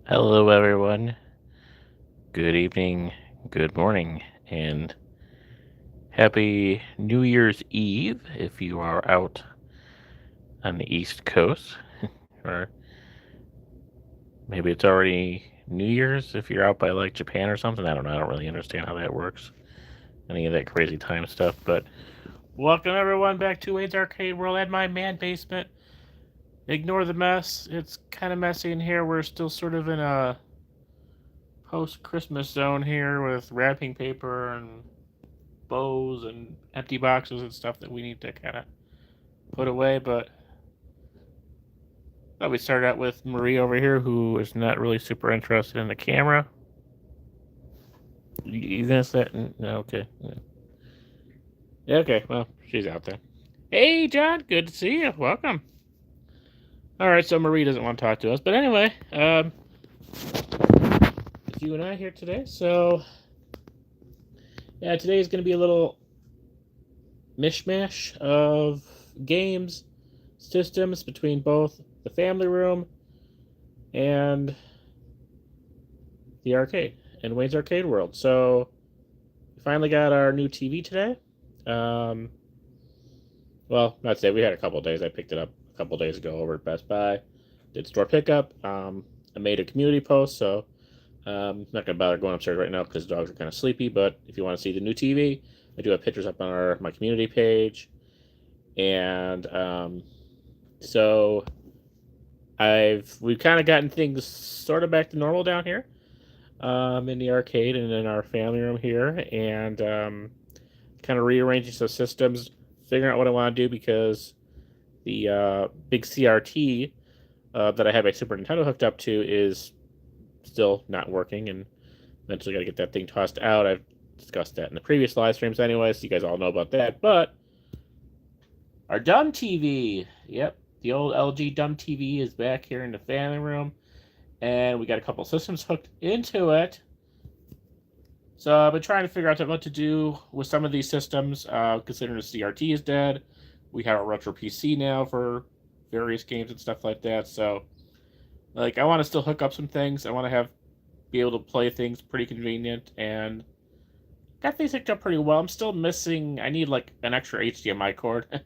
Hello, everyone. Good evening, good morning, and happy New Year's Eve if you are out on the East Coast. Or maybe it's already New Year's if you're out by like Japan or something. I don't know. I don't really understand how that works. Any of that crazy time stuff. But welcome, everyone, back to Wade's Arcade World and my man basement. Ignore the mess. It's kind of messy in here. We're still sort of in a post-Christmas zone here with wrapping paper and bows and empty boxes and stuff that we need to kind of put away. But thought we started out with Marie over here, who is not really super interested in the camera. You gonna say no? Okay. Yeah, okay. Well, she's out there. Hey, John. Good to see you. Welcome. All right. So Marie doesn't want to talk to us, but anyway, it's you and I here today. So yeah, today is going to be a little mishmash of games, systems between both the family room and the arcade and Wayne's Arcade World. So we finally got our new TV today. Well, not today. We had a couple days. I picked it up a couple days ago over at Best Buy. Did store pickup. I made a community post, so I'm not gonna bother going upstairs right now because the dogs are kind of sleepy. But if you want to see the new TV, I do have pictures up on my community page, and so we've kind of gotten things sort of back to normal down here. In the arcade and in our family room here, and kind of rearranging some systems, figuring out what I want to do because the big CRT that I had my Super Nintendo hooked up to is still not working, and eventually got to get that thing tossed out. I've discussed that in the previous live streams anyway, so you guys all know about that. But our dumb TV, yep, the old LG dumb TV is back here in the family room. And we got a couple systems hooked into it. So I've been trying to figure out what to do with some of these systems, considering the CRT is dead. We have a retro PC now for various games and stuff like that. So, like, I want to still hook up some things. I want to be able to play things pretty convenient, and got things hooked up pretty well. I'm still missing. I need like an extra HDMI cord.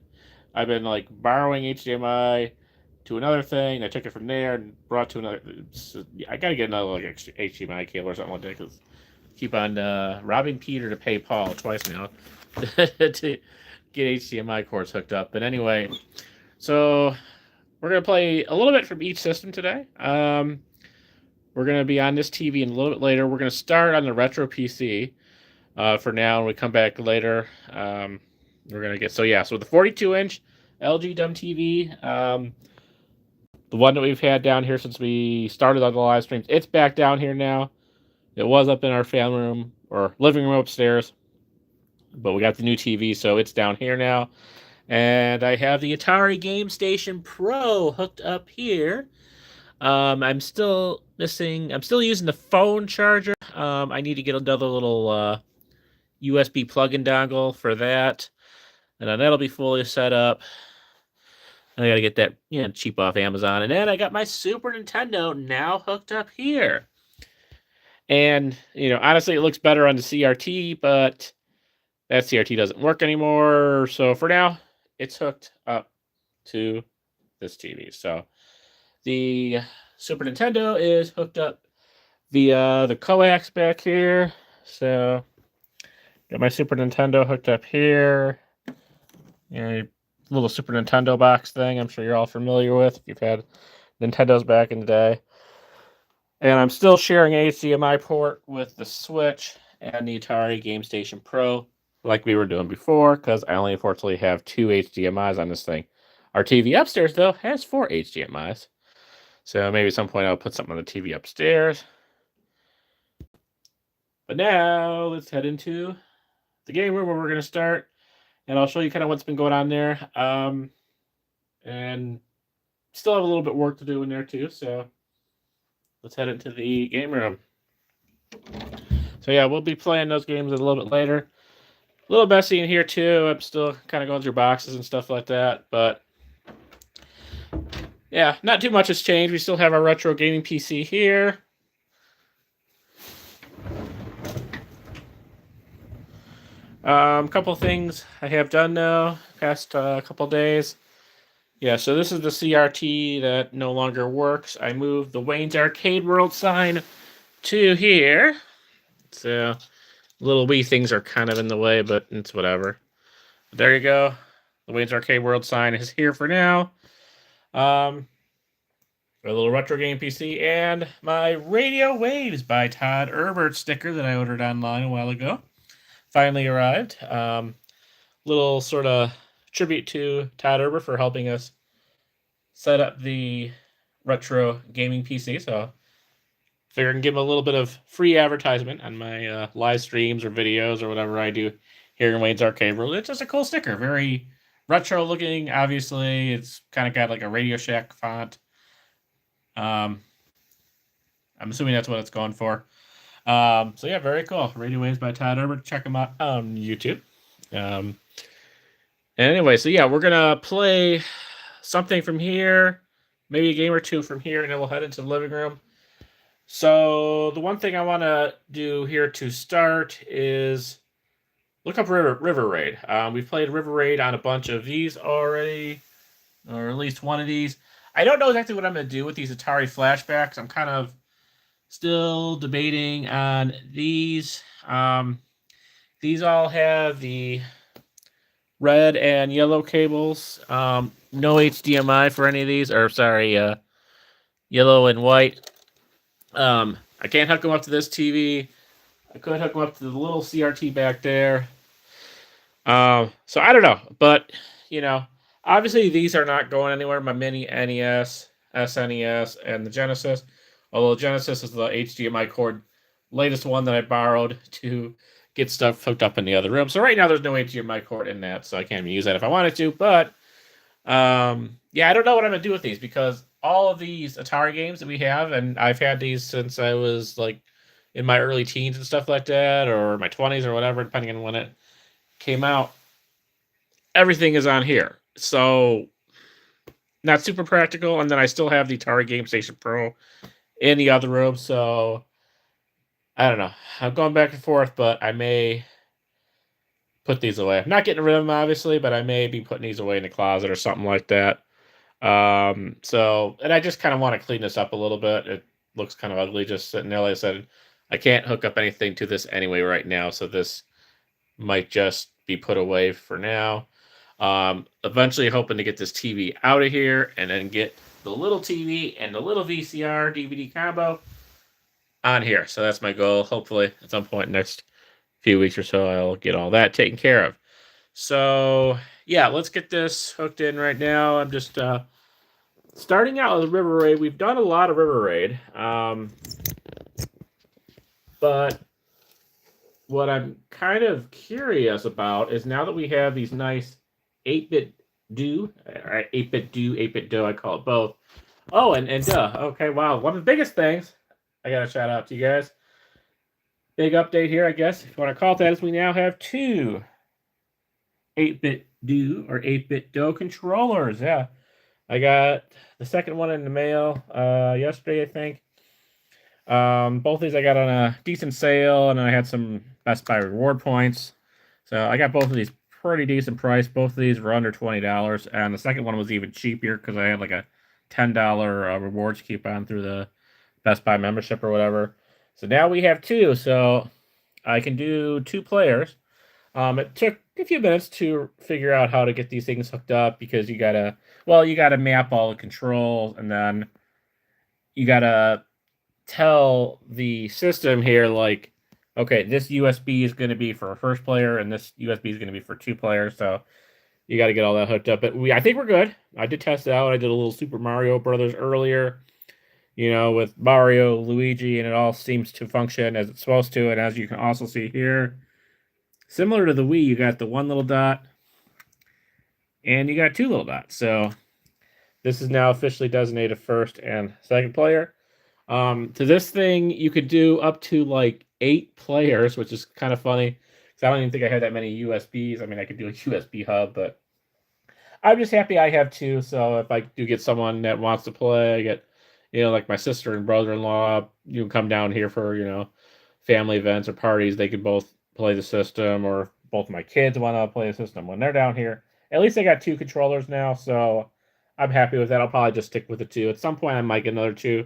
I've been like borrowing HDMI to another thing. I took it from there and brought to another. I gotta get another like HDMI cable or something like that because keep on robbing Peter to pay Paul twice now to get HDMI cords hooked up. But anyway, so we're gonna play a little bit from each system today. We're gonna be on this TV and a little bit later. We're gonna start on the retro PC for now, and we come back later. We're gonna get so the 42-inch LG dumb TV. The one that we've had down here since we started on the live streams, it's back down here now. It was up in our family room or living room upstairs, but we got the new TV, so it's down here now. And I have the Atari Game Station Pro hooked up here. I'm still using the phone charger. I need to get another little USB plug-in dongle for that, and then that'll be fully set up. I gotta get that cheap off Amazon. And then I got my Super Nintendo now hooked up here. And, honestly, it looks better on the CRT, but that CRT doesn't work anymore. So for now, it's hooked up to this TV. So the Super Nintendo is hooked up via the coax back here. So got my Super Nintendo hooked up here. Little Super Nintendo box thing I'm sure you're all familiar with if you've had Nintendos back in the day. And I'm still sharing an HDMI port with the Switch and the Atari Game Station Pro like we were doing before, because I only unfortunately have 2 HDMIs on this thing. Our TV upstairs, though, has 4 HDMIs. So maybe at some point I'll put something on the TV upstairs. But now let's head into the game room where we're going to start. And I'll show you kind of what's been going on there. And still have a little bit of work to do in there too. So let's head into the game room. So yeah, we'll be playing those games a little bit later. A little messy in here too. I'm still kind of going through boxes and stuff like that. But yeah, not too much has changed. We still have our retro gaming PC here. Couple things I have done now, past couple days. Yeah, so this is the CRT that no longer works. I moved the Wayne's Arcade World sign to here. So little wee things are kind of in the way, but it's whatever. But there you go. The Wayne's Arcade World sign is here for now. A little retro game PC and my Radio Waves by Todd Herbert sticker that I ordered online a while ago finally arrived. Little sort of tribute to Todd Herbert for helping us set up the retro gaming PC. So figure I can give him a little bit of free advertisement on my live streams or videos or whatever I do here in Wayne's Arcade World. It's just a cool sticker, very retro looking. Obviously, it's kind of got like a Radio Shack font. I'm assuming that's what it's going for. So yeah, very cool. Radio Waves by Todd Herbert. Check him out on YouTube. And anyway, so yeah, we're gonna play something from here, maybe a game or two from here, and then we'll head into the living room. So the one thing I want to do here to start is look up River Raid. We've played River Raid on a bunch of these already, or at least one of these. I don't know exactly what I'm going to do with these Atari flashbacks. I'm kind of still debating on these. These all have the red and yellow cables. No HDMI for any of these, or sorry, yellow and white. I can't hook them up to this TV. I could hook them up to the little CRT back there. So I don't know, but you know, obviously these are not going anywhere. My mini NES, SNES, and the Genesis. Although Genesis is the HDMI cord, latest one that I borrowed to get stuff hooked up in the other room. So right now there's no HDMI cord in that, so I can't even use that if I wanted to. But yeah, I don't know what I'm gonna do with these because all of these Atari games that we have, and I've had these since I was like in my early teens and stuff like that, or my 20s or whatever, depending on when it came out. Everything is on here, so not super practical. And then I still have the Atari Game Station Pro in the other room, so I don't know. I'm going back and forth, but I may put these away. I'm not getting rid of them, obviously, but I may be putting these away in the closet or something like that. So, and I just kind of want to clean this up a little bit. It looks kind of ugly just sitting there. Like I said, I can't hook up anything to this anyway right now, so this might just be put away for now. Eventually hoping to get this TV out of here and then get the little TV and the little VCR DVD combo on here. So that's my goal. Hopefully at some point next few weeks or so, I'll get all that taken care of. So yeah, let's get this hooked in right now. I'm just starting out with River Raid. We've done a lot of River Raid, but what I'm kind of curious about is now that we have these nice 8-bit do, 8-bit do, 8-bit do, I call it both. Oh, and okay, wow. One of the biggest things, I got to shout out to you guys. Big update here, I guess, if you want to call it that, is we now have two 8-bit do or 8-bit do controllers. Yeah, I got the second one in the mail yesterday, I think. Both of these I got on a decent sale, and I had some Best Buy reward points. So I got both of these pretty decent price. Both of these were under $20, and the second one was even cheaper because I had like a $10 rewards coupon through the Best Buy membership or whatever. So now we have two, so I can do 2 players. It took a few minutes to figure out how to get these things hooked up because you gotta map all the controls, and then you gotta tell the system here, like, okay, this USB is going to be for a first player, and this USB is going to be for 2 players, so you got to get all that hooked up. But I think we're good. I did test it out. I did a little Super Mario Brothers earlier, with Mario, Luigi, and it all seems to function as it's supposed to. And as you can also see here, similar to the Wii, you got the 1 little dot, and you got 2 little dots. So this is now officially designated first and second player. To this thing, you could do up to like 8 players, which is kind of funny because I don't even think I have that many USBs. I mean, I could do a USB hub, but I'm just happy I have 2. So if I do get someone that wants to play, I get, like my sister and brother-in-law, you can come down here for, family events or parties. They could both play the system, or both of my kids want to play the system when they're down here. At least I got 2 controllers now, so I'm happy with that. I'll probably just stick with the 2. At some point, I might get another 2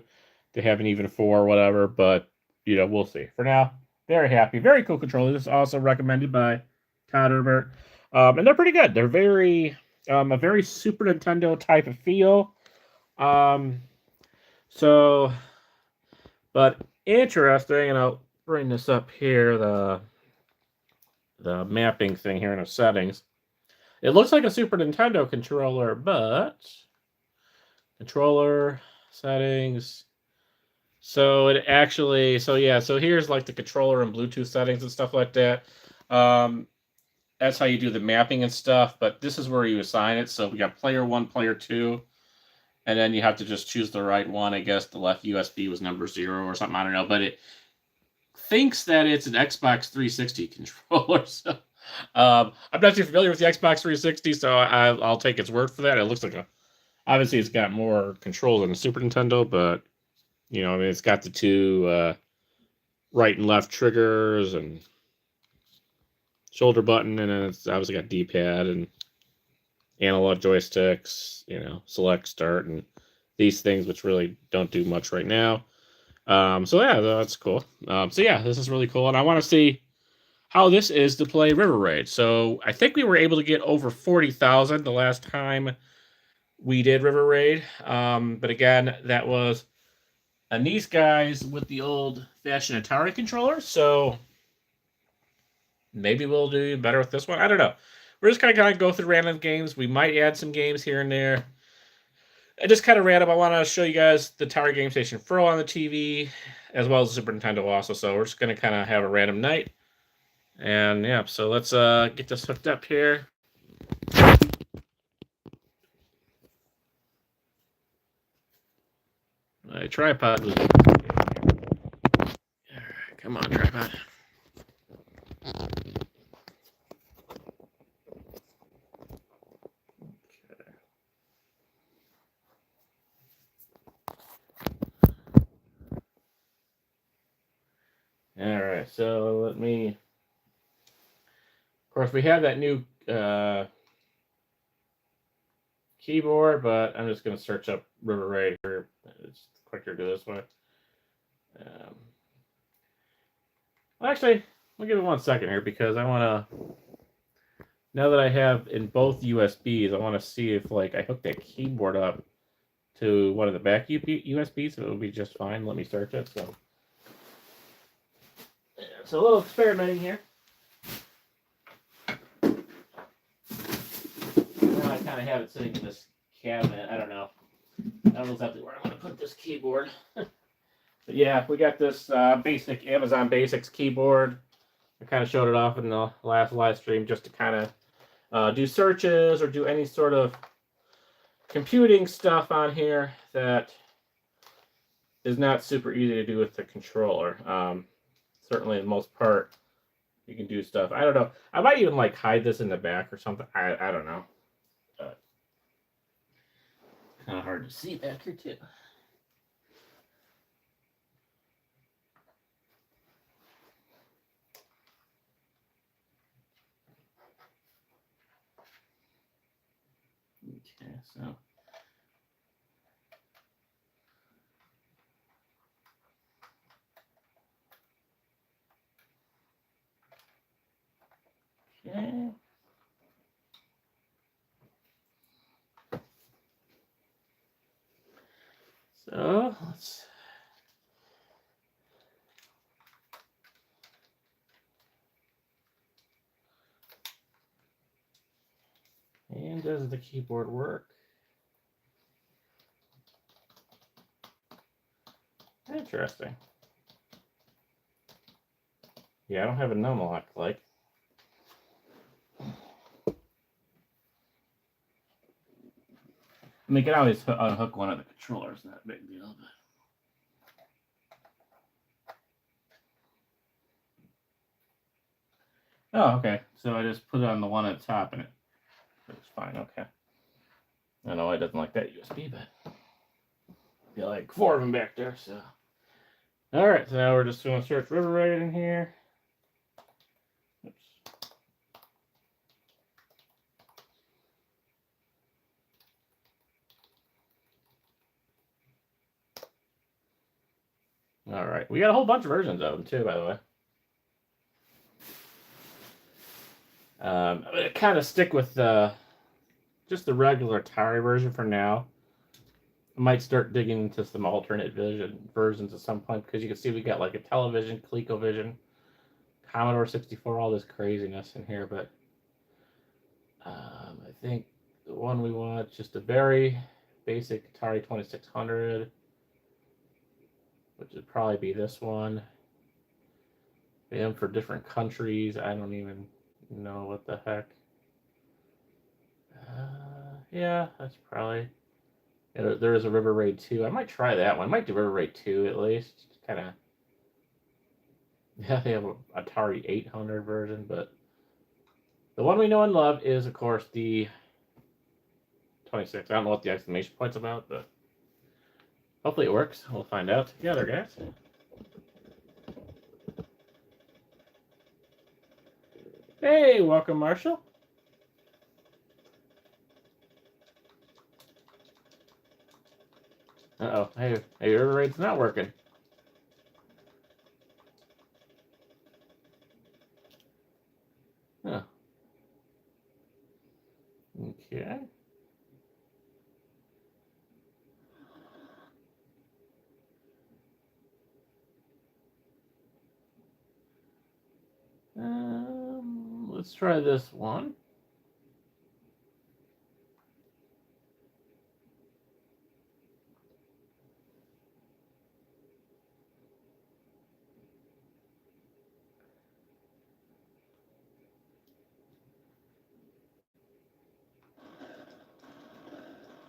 to have an even 4 or whatever, but, we'll see. For now, very happy. Very cool controller. This is also recommended by Todd Herbert. And they're pretty good. They're very, a very Super Nintendo type of feel. But interesting, and I'll bring this up here, the mapping thing here in the settings. It looks like a Super Nintendo controller, but controller settings. So it actually, so here's like the controller and Bluetooth settings and stuff like that. That's how you do the mapping and stuff, but this is where you assign it. So we got player 1, player 2, and then you have to just choose the right one. I guess the left USB was number 0 or something, I don't know, but it thinks that it's an Xbox 360 controller. So I'm not too familiar with the Xbox 360, so I'll take its word for that. It looks like obviously it's got more controls than the Super Nintendo, but it's got the 2 right and left triggers and shoulder button, and then it's obviously got D-pad and analog joysticks, select, start, and these things, which really don't do much right now. So yeah, that's cool. So yeah, this is really cool, and I want to see how this is to play River Raid. So I think we were able to get over 40,000 the last time we did River Raid. But again, that was these guys with the old-fashioned Atari controller, so maybe we'll do better with this one. I don't know. We're just kind of go through random games. We might add some games here and there. Just kind of random. I want to show you guys the Atari Game Station Pro on the TV, as well as the Super Nintendo also. So we're just going to kind of have a random night. And yeah, so let's get this hooked up here. My tripod was... Come on, tripod. All right, so let me... Of course, we have that new keyboard, but I'm just going to search up River Raid here. It's quicker to do this way. Well, actually, I'll give it 1 second here because I want to... Now that I have in both USBs, I want to see if I hook that keyboard up to one of the back USBs, so it'll be just fine. Let me search it. So it's a little experimenting here. Now I kind of have it sitting in this cabinet. I don't know exactly where I'm going to put this keyboard. But yeah, we got this basic Amazon Basics keyboard. I kind of showed it off in the last live stream just to kind of do searches or do any sort of computing stuff on here that is not super easy to do with the controller. Certainly, in most part, you can do stuff. I don't know. I might even hide this in the back or something. I don't know. Kind of hard to see back here too. Okay, so. Okay. So let's. And does the keyboard work? Interesting. Yeah, I don't have a numb lock like. I mean, you can always unhook one of the controllers, not a big deal. But... Oh, okay. So I just put it on the one at the top and it's fine. Okay. I know it doesn't like that USB, but I feel like 4 of them back there. So, all right. So now we're just going to search River Raid in here. Oops. right, we got a whole bunch of versions of them too, by the way. I'm gonna kind of stick with just the regular Atari version for now. I might start digging into some alternate versions at some point, because you can see we got like a television, ColecoVision, Commodore 64, all this craziness in here. But I think the one we want is just a very basic Atari 2600, which would probably be this one. Them for different countries. I don't even know what the heck. Yeah, that's probably. There is a River Raid 2. I might try that one. I might do River Raid 2 at least. Kind of. Yeah, they have a Atari 800 version, but the one we know and love is, of course, the 26. I don't know what the exclamation point's about, but hopefully it works. We'll find out together, guys. Hey, welcome, Marshall. Uh-oh. Hey, River Raid's not working. Huh. Okay. Let's try this one.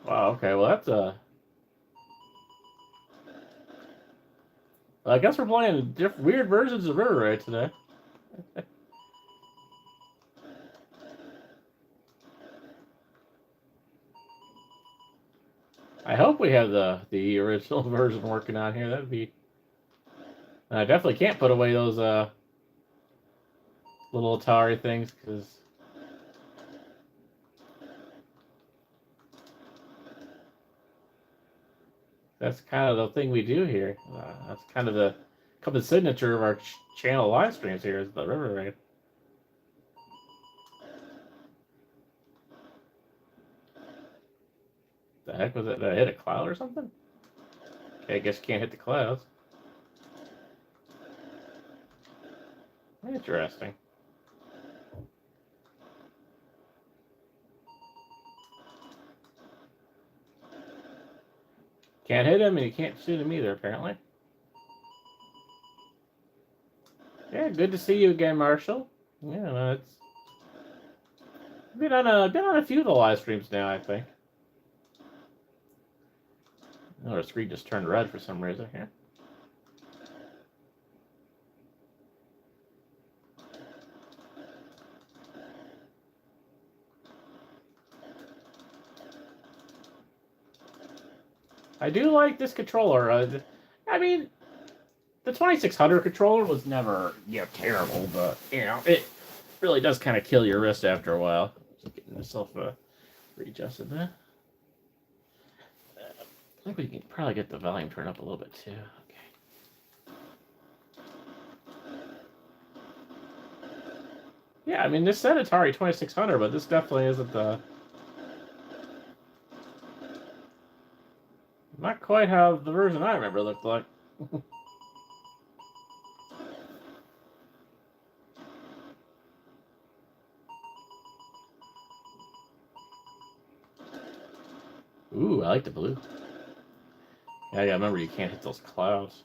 Wow, okay, well that's I guess we're playing weird versions of River Raid today. I hope we have the original version working on here. That'd be. I definitely can't put away those little Atari things, because that's kind of the thing we do here. That's kind of the signature of our channel live streams here, is the River Raid. The heck was it? Did I hit a cloud or something? Okay, I guess you can't hit the clouds. Interesting. Can't hit him, and you can't shoot him either, apparently. Yeah, good to see you again, Marshall. Yeah, no, it's been on a few of the live streams now, I think. Oh, our screen just turned red for some reason here. I do like this controller. I mean, the 2600 controller was never, terrible, but, it really does kind of kill your wrist after a while. Just getting myself readjusted there. I think we can probably get the volume turned up a little bit, too. Okay. Yeah, I mean, this said Atari 2600, but this definitely isn't the... Not quite how the version I remember looked like. Ooh, I like the blue. Yeah, remember you can't hit those clouds.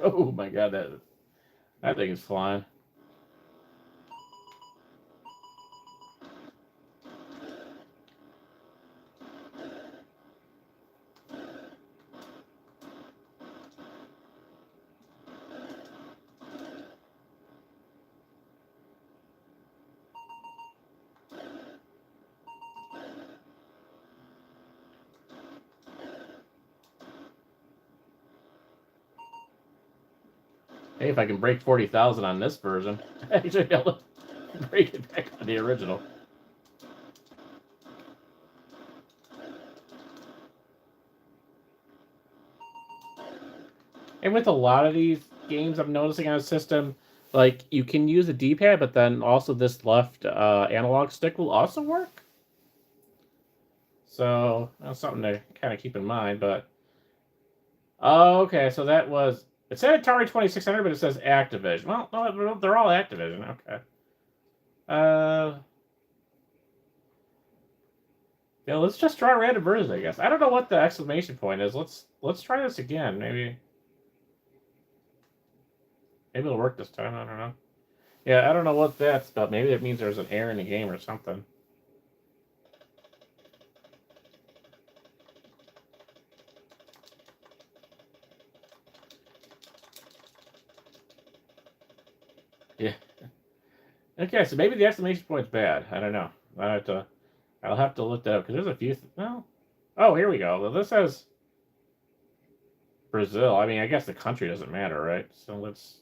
Oh my god, that thing is flying. Hey, if I can break 40,000 on this version, I should be able to break it back on the original. And with a lot of these games, I'm noticing on a system, like you can use a D-pad, but then also this left analog stick will also work. So that's something to kind of keep in mind. But okay, so that was it said Atari 2600, but it says Activision. Well, no, they're all Activision. Okay. Yeah, let's just try random versions, I guess. I don't know what the exclamation point is. Let's try this again. Maybe it'll work this time. I don't know. Yeah, I don't know what that's about. Maybe it means there's an error in the game or something. Yeah. Okay, so maybe the exclamation point's bad. I don't know. I'll have to look that up because there's a few. Well, oh, here we go. Well, this says Brazil. I mean, I guess the country doesn't matter, right? So let's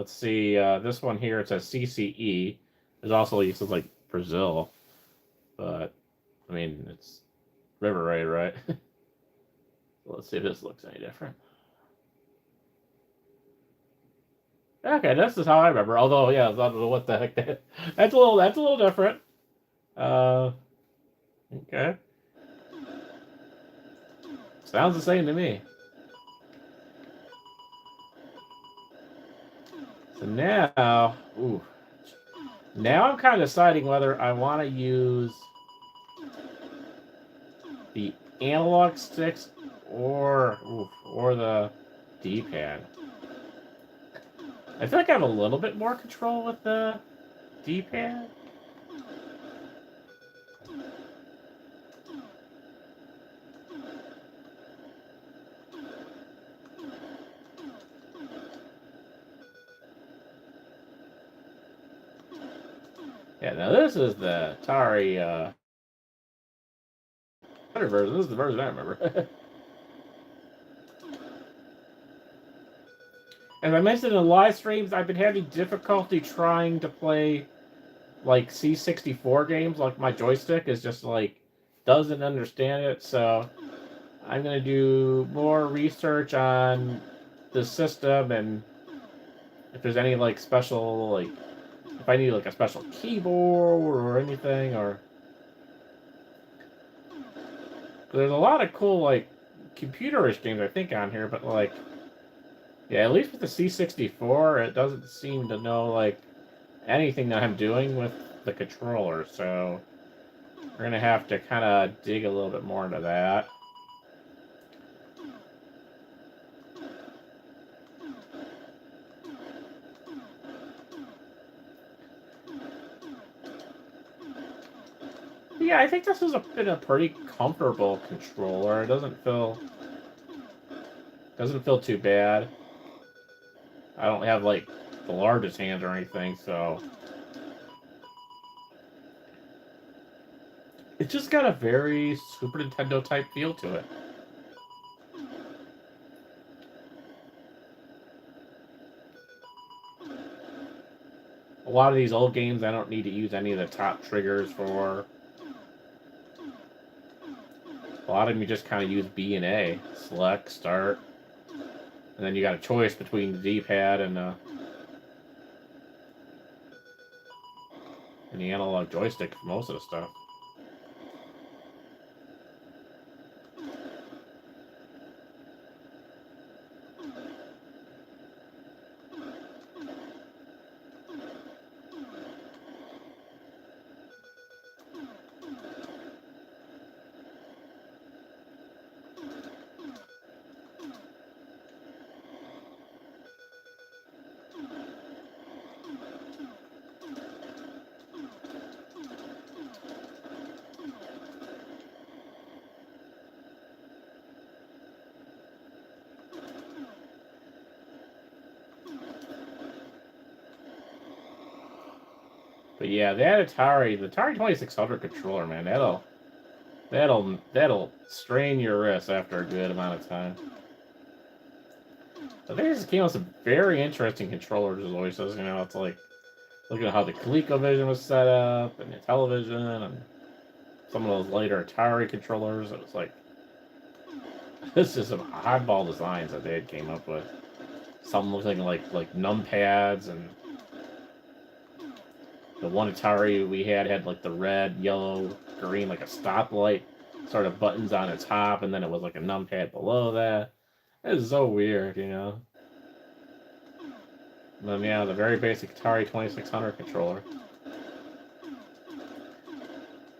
see. This one here it says CCE. There's also it says like Brazil, but I mean it's River Raid, right? So let's see if this looks any different. Okay, this is how I remember. Although, yeah, I don't know what the heck that's a little different. Okay, sounds the same to me. So now, now I'm kind of deciding whether I want to use the analog sticks or the D-pad. I feel like I have a little bit more control with the D-pad. Yeah, now this is the Atari version. This is the version I remember. As I mentioned in live streams, I've been having difficulty trying to play like C64 games. Like my joystick is just like doesn't understand it. So I'm gonna do more research on the system and if there's any like special like if I need like a special keyboard or anything or there's a lot of cool like computerish games I think on here, but like yeah, at least with the C64, it doesn't seem to know like anything that I'm doing with the controller. So we're gonna have to kind of dig a little bit more into that. Yeah, I think this has been a pretty comfortable controller. It doesn't feel too bad. I don't have like the largest hands or anything, so it's just got a very Super Nintendo type feel to it. A lot of these old games, I don't need to use any of the top triggers for. A lot of them you just kind of use B and A, select, start, and then you got a choice between the D-pad and the analog joystick for most of the stuff. But yeah, that the Atari 2600 controller, man, that'll strain your wrists after a good amount of time. I think this came with some very interesting controllers, as always says. You know, it's like looking at how the ColecoVision was set up and the television and some of those later Atari controllers. It was like this is some oddball designs that they had came up with. Some looking like numpads, and the one Atari we had like the red, yellow, green, like a stoplight sort of buttons on its top, and then it was like a numpad below that. It's so weird, you know. And then yeah, the very basic Atari 2600 controller.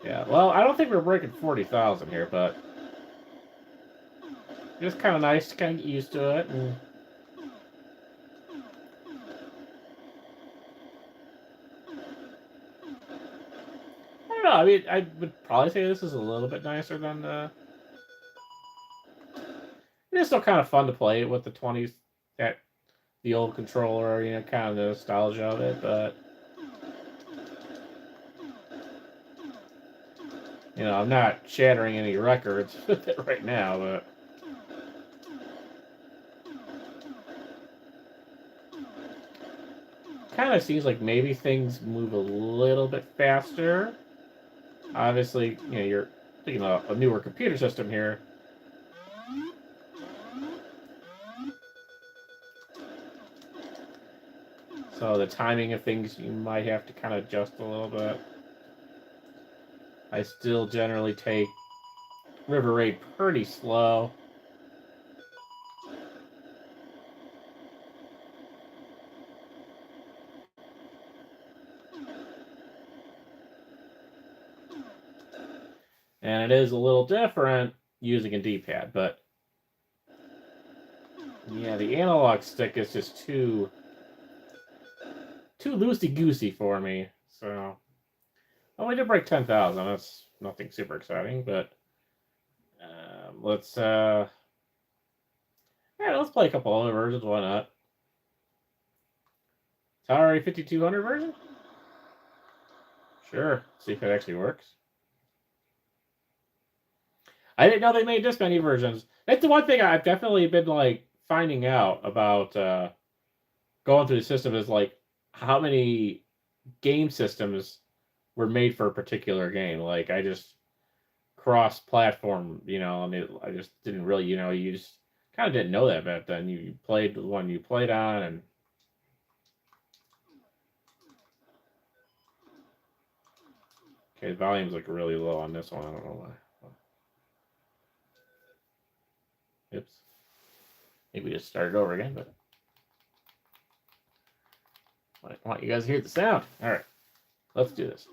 Yeah, well, I don't think we're breaking 40,000 here, but it's kind of nice to kind of get used to it. And I don't know. I mean, I would probably say this is a little bit nicer than the. It's still kind of fun to play with the 20s, that the old controller, you know, kind of the nostalgia of it, but you know, I'm not shattering any records with it right now, but kind of seems like maybe things move a little bit faster. Obviously, you know, you're thinking of a newer computer system here. So the timing of things you might have to kind of adjust a little bit. I still generally take River Raid pretty slow. And it is a little different using a D-pad, but yeah, the analog stick is just too loosey-goosey for me. So I only did break 10,000. That's nothing super exciting, but let's yeah, let's play a couple other versions. Why not? Atari 5200 version? Sure. See if it actually works. I didn't know they made this many versions. That's the one thing I've definitely been like finding out about going through the system is like how many game systems were made for a particular game. Like I just cross-platform, you know. I mean, I just didn't really, you know, you just kind of didn't know that back then. You played the one you played on, and okay, the volume's like really low on this one. I don't know why. Oops. Maybe we just started over again, but I want you guys to hear the sound. All right, let's do this.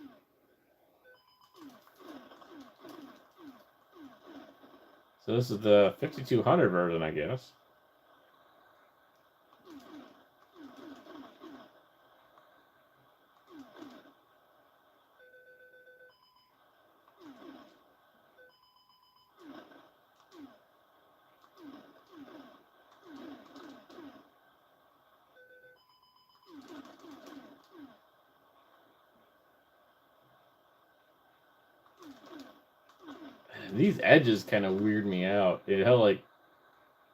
So this is the 5200 version, I guess. These edges kind of weird me out. It hell like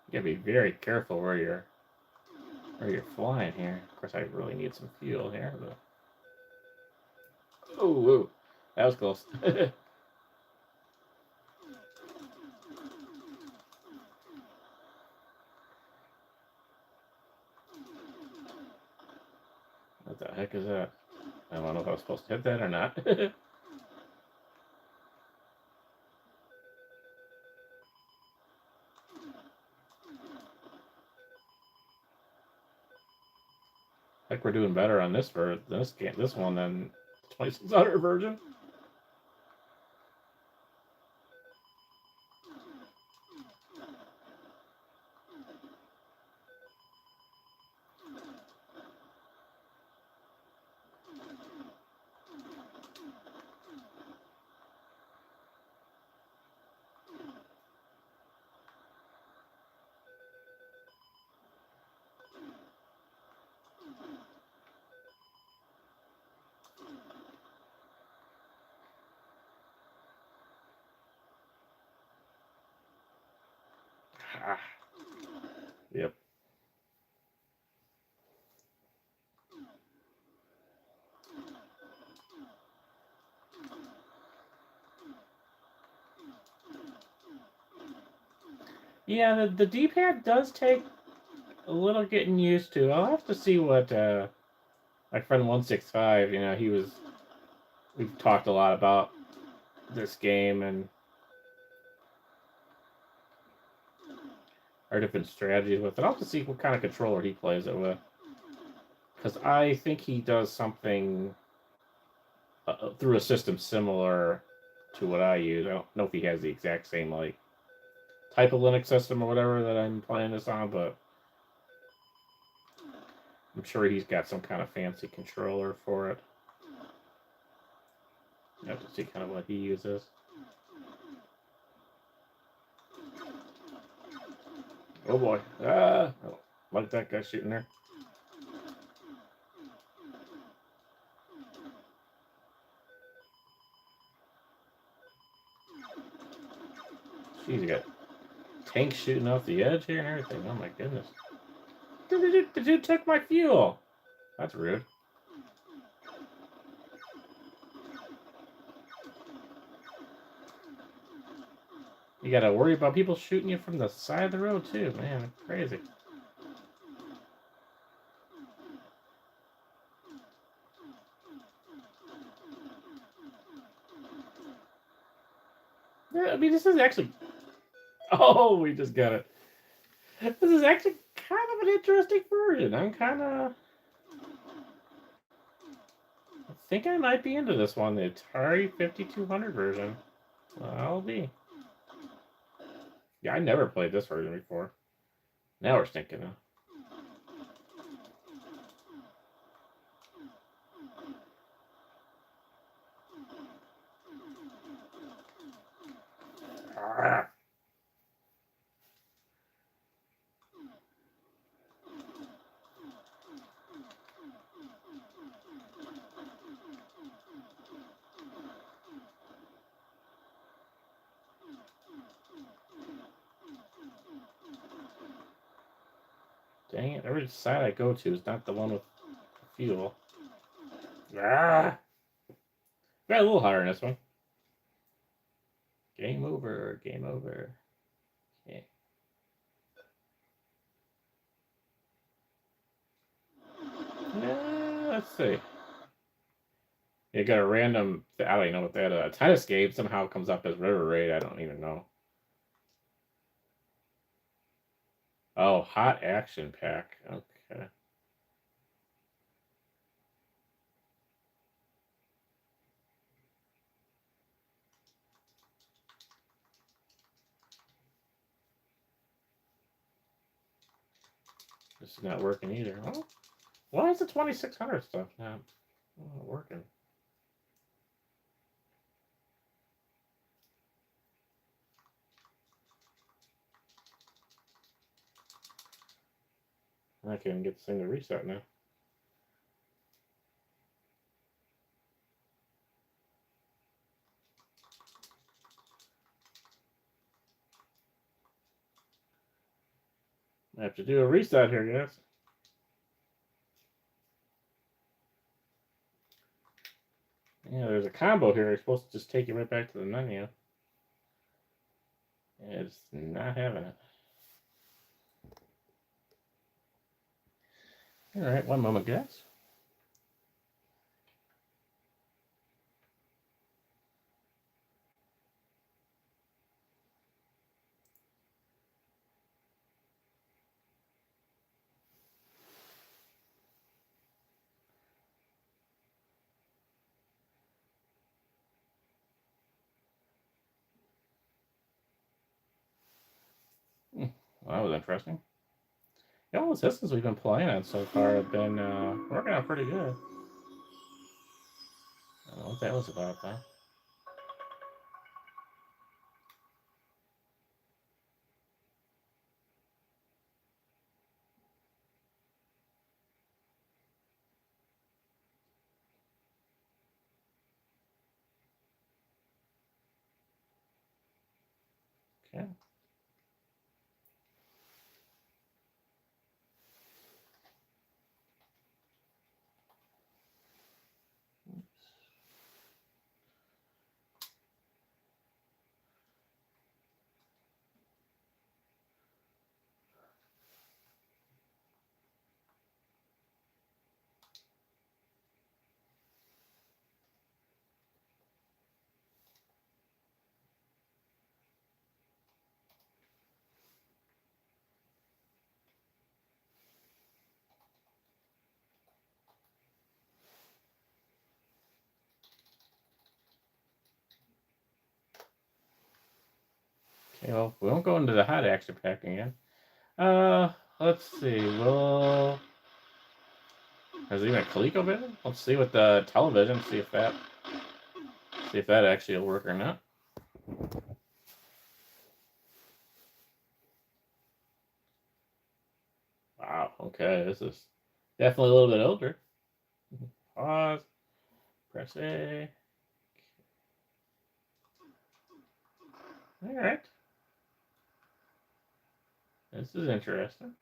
you gotta be very careful where you're flying here. Of course, I really need some fuel here. But... oh, whoa. That was close. What the heck is that? I don't know if I was supposed to hit that or not. Like we're doing better on this this one than 2600 version. Yeah, the D-pad does take a little getting used to. I'll have to see what my friend 165. We've talked a lot about this game and our different strategies with it. I'll have to see what kind of controller he plays it with, because I think he does something through a system similar to what I use. I don't know if he has the exact same like type of Linux system or whatever that I'm playing this on, but I'm sure he's got some kind of fancy controller for it. I have to see kind of what he uses. Oh boy. I don't like that guy shooting there. Jeez, you got tanks shooting off the edge here and everything. Oh my goodness. The dude took my fuel. That's rude. You gotta worry about people shooting you from the side of the road too, man. Crazy. Yeah, I mean, this is actually. Oh, we just got it. This is actually kind of an interesting version. I'm kind of. I think I might be into this one, the Atari 5200 version. Well, I'll be. Yeah, I never played this version before. Now we're thinking. Ah. Dang it, every side I go to is not the one with fuel. Ah! Got a little higher in this one. Game over, game over. Okay. Let's see. You got a random. I don't even know what that. Time escape somehow comes up as river raid. I don't even know. Oh, hot action pack. Okay. This is not working either. Oh, why is the 2600 stuff not working? I can't even get this thing to reset now. I have to do a reset here, guys. Yeah, there's a combo here. It's supposed to just take you right back to the menu. It's not having it. All right, one moment, guys. Well, that was interesting. Yeah, all the systems we've been playing on so far have been working out pretty good. I don't know what that was about, though. Okay. Okay, well, we won't go into the hot action pack again. Let's see. Well, is even a ColecoVision? Let's see with the television. See if that actually will work or not. Wow. Okay, this is definitely a little bit older. Pause. Press A. All right. This is interesting.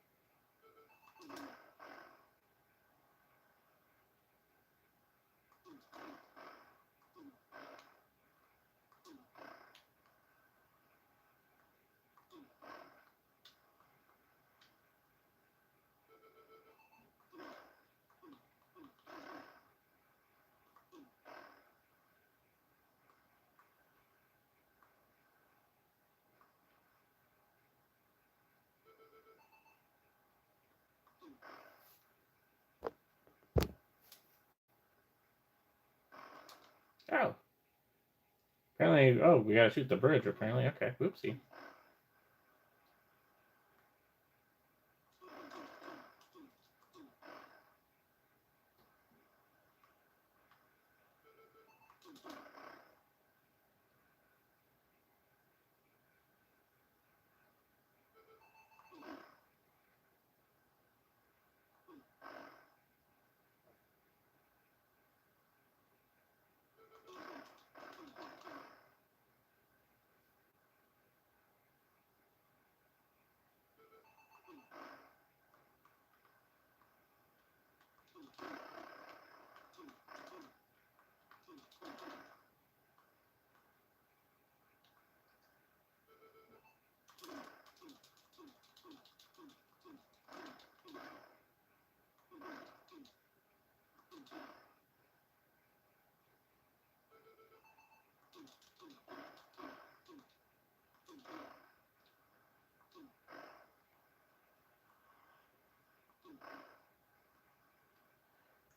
Oh. Apparently, oh, we gotta shoot the bridge, apparently. Okay, whoopsie.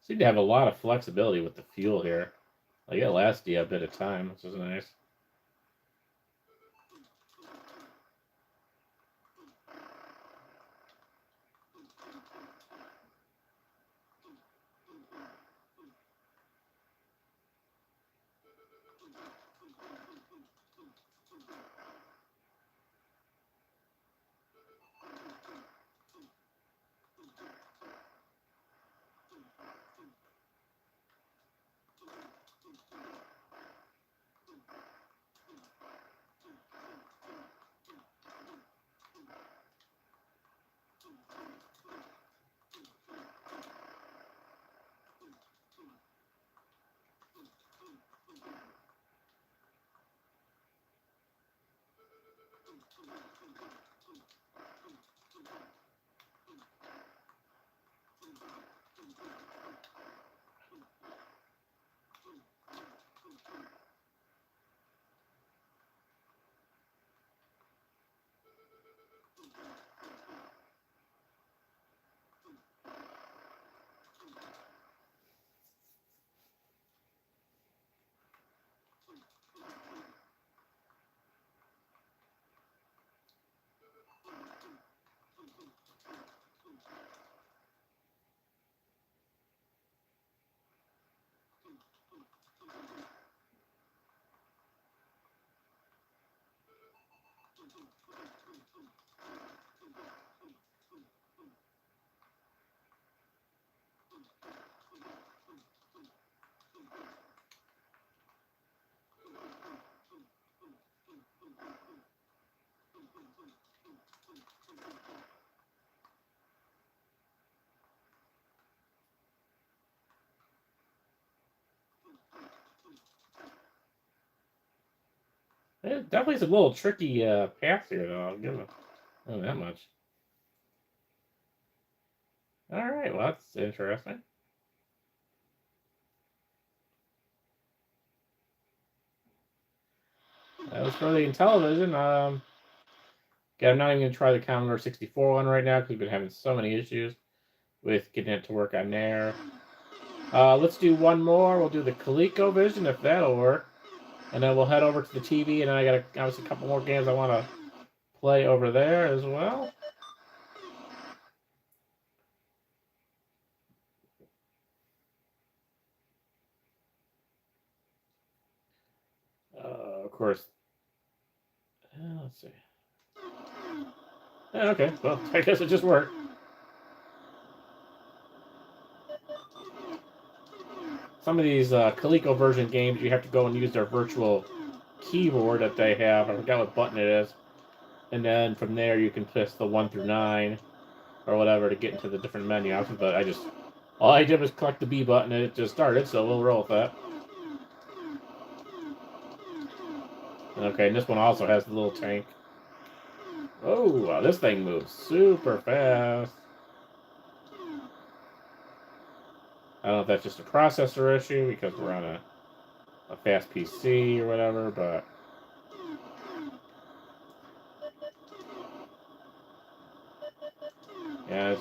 Seem to have a lot of flexibility with the fuel here. Like it lasts you a bit of time, which is nice. It definitely is a little tricky path here, though. I'll give it that much. All right, well that's interesting. That was for the Intellivision. Okay, I'm not even gonna try the Commodore 64 one right now because we've been having so many issues with getting it to work on there. Let's do one more. We'll do the ColecoVision if that'll work, and then we'll head over to the TV. And then I got obviously a couple more games I want to play over there as well. Of course. Let's see. Yeah, okay, well, I guess it just worked. Some of these Coleco version games, you have to go and use their virtual keyboard that they have. I forgot what button it is. And then from there, you can press the 1 through 9 or whatever to get into the different menu options. But all I did was click the B button and it just started, so we'll roll with that. Okay, and this one also has the little tank. Oh, wow, this thing moves super fast. I don't know if that's just a processor issue because we're on a fast PC or whatever, but... Yeah,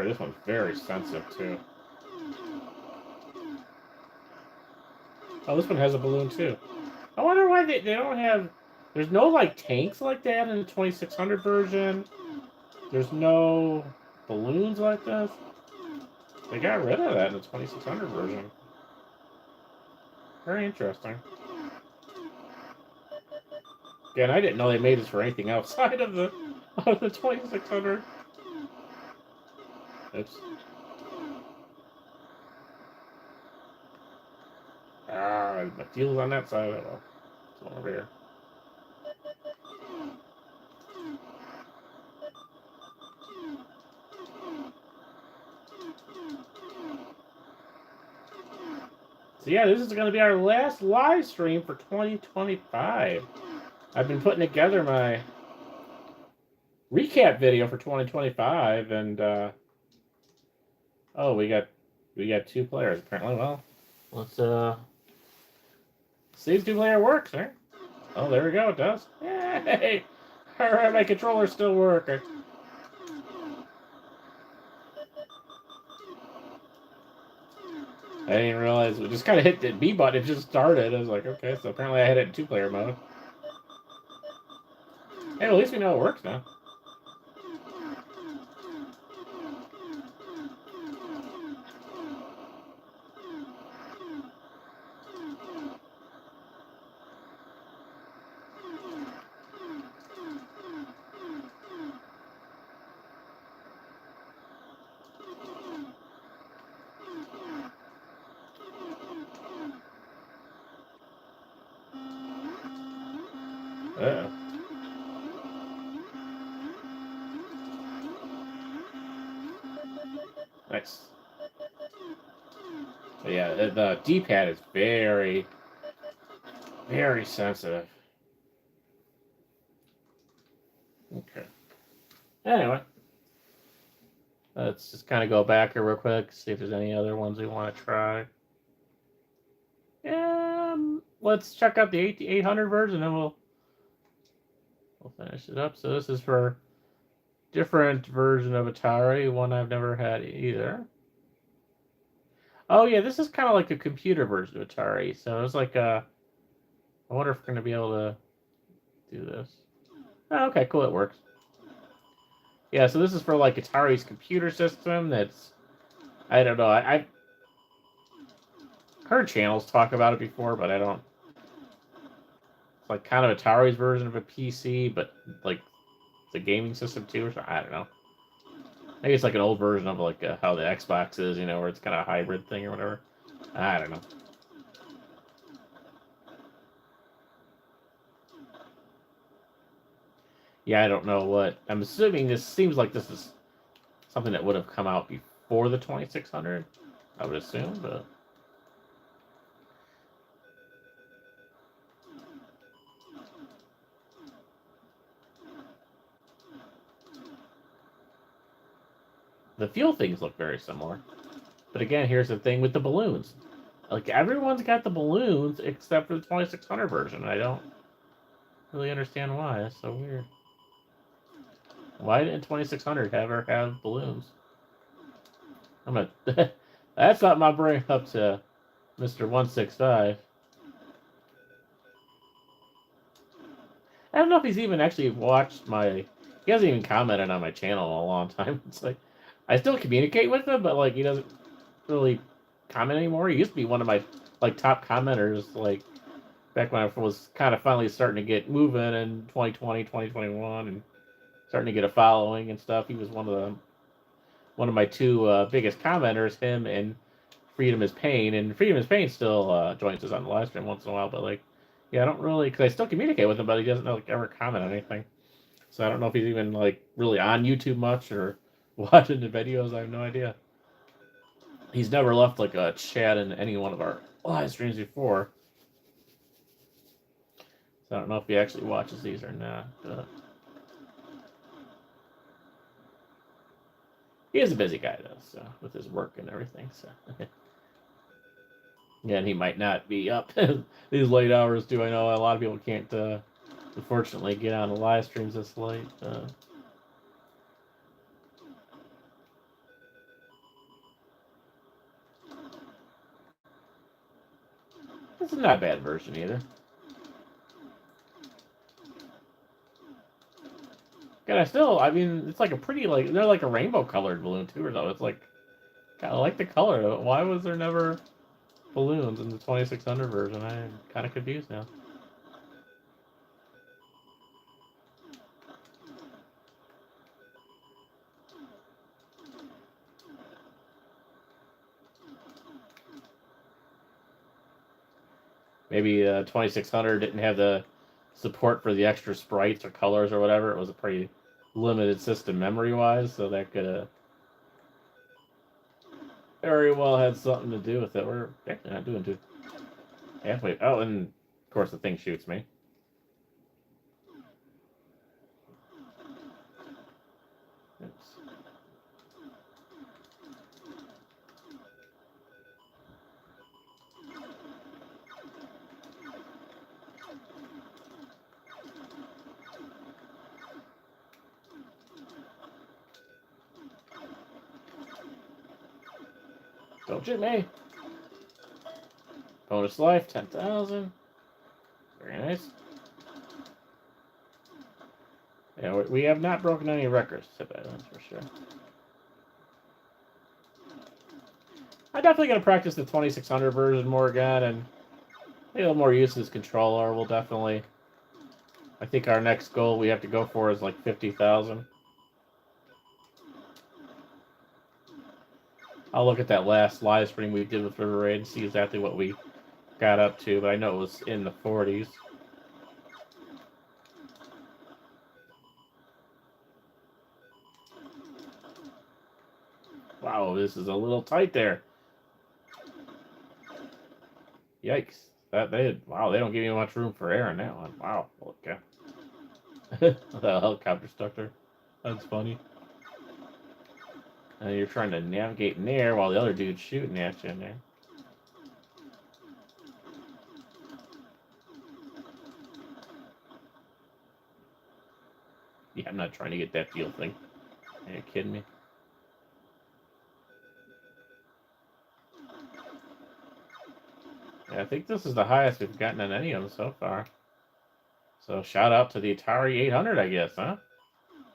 this one's very sensitive too. Oh, this one has a balloon too. I wonder why they don't have... There's no, like, tanks like that in the 2600 version. There's no balloons like this. They got rid of that in the 2600 version. Very interesting. Again, I didn't know they made this for anything outside of the 2600. Oops. My fuel's on that side. Oh, it's one over here. So yeah, this is going to be our last live stream for 2025. I've been putting together my recap video for 2025, and oh, we got 2 players apparently. Well, let's see if 2-player works, right? Oh, there we go. It does. Yay! All right, my controller's still working. I didn't realize we just kind of hit the B button. It just started. I was like, okay, so apparently I had it in 2-player mode. Hey, well, at least we know it works now. Uh-oh. Nice. But yeah, the D-pad is very, very sensitive. Okay. Anyway. Let's just kind of go back here real quick, see if there's any other ones we want to try. Let's check out the 800 version, and we'll finish it up. So this is for different version of Atari, one I've never had either. Oh yeah, this is kind of like a computer version of Atari. So it's like I wonder if we're gonna be able to do this. Oh, okay, cool, it works. Yeah, so this is for like Atari's computer system. That's, I don't know. I've heard channels talk about it before, but I don't. It's like kind of Atari's version of a PC, but like the gaming system too, or something. I don't know. Maybe it's like an old version of like how the Xbox is, where it's kind of a hybrid thing or whatever. I don't know. Yeah, I don't know what. I'm assuming this seems like this is something that would have come out before the 2600. I would assume, but. The fuel things look very similar. But again, here's the thing with the balloons. Like, everyone's got the balloons except for the 2600 version. I don't really understand why. That's so weird. Why didn't 2600 ever have balloons? I'm gonna... That's not my bring up to Mr. 165. And don't know if he's even actually watched my. He hasn't even commented on my channel in a long time. It's like I still communicate with him, but like he doesn't really comment anymore. He used to be one of my like top commenters, like back when I was kind of finally starting to get moving in 2020, 2021, and starting to get a following and stuff. He was one of my two biggest commenters. Him and Freedom is Pain, and Freedom is Pain still joins us on the live stream once in a while. But like, yeah, I don't really because I still communicate with him, but he doesn't like ever comment on anything. So I don't know if he's even like really on YouTube much or watching the videos. I have no idea. He's never left like a chat in any one of our live streams before. So I don't know if he actually watches these or not. But he is a busy guy though, so with his work and everything. So yeah, and he might not be up these late hours too. I know a lot of people can't, unfortunately, get on the live streams this late. This is not a bad version either. And I mean, it's like a pretty, like, they're like a rainbow colored balloon too, or though. It's like, kind of like the color. Why was there never balloons in the 2600 version? I'm kind of confused now. Maybe 2600 didn't have the support for the extra sprites or colors or whatever. It was a pretty limited system memory wise, so that could have very well had something to do with it. We're actually not doing too halfway. Oh, and of course the thing shoots me. Oops. Don't shoot me. Bonus life, 10,000. Very nice. Yeah, we have not broken any records today, that's for sure. I'm definitely going to practice the 2600 version more again and get a little more use of this controller. We'll definitely. I think our next goal we have to go for is like 50,000. I'll look at that last live stream we did with River Raid and see exactly what we got up to, but I know it was in the 40s. Wow, this is a little tight there. Yikes. Wow, they don't give you much room for air in that one. Wow, okay. The helicopter stuck there. That's funny. And you're trying to navigate in there while the other dude's shooting at you in there. Yeah, I'm not trying to get that field thing. Are you kidding me? Yeah, I think this is the highest we've gotten on any of them so far. So shout out to the Atari 800, I guess, huh?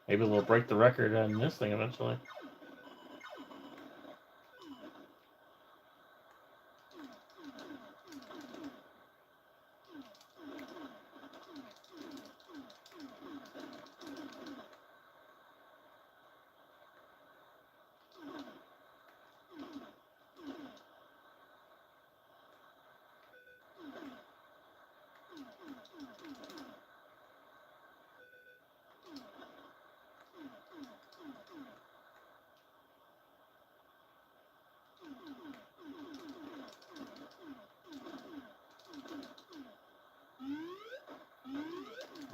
Maybe we'll break the record on this thing eventually.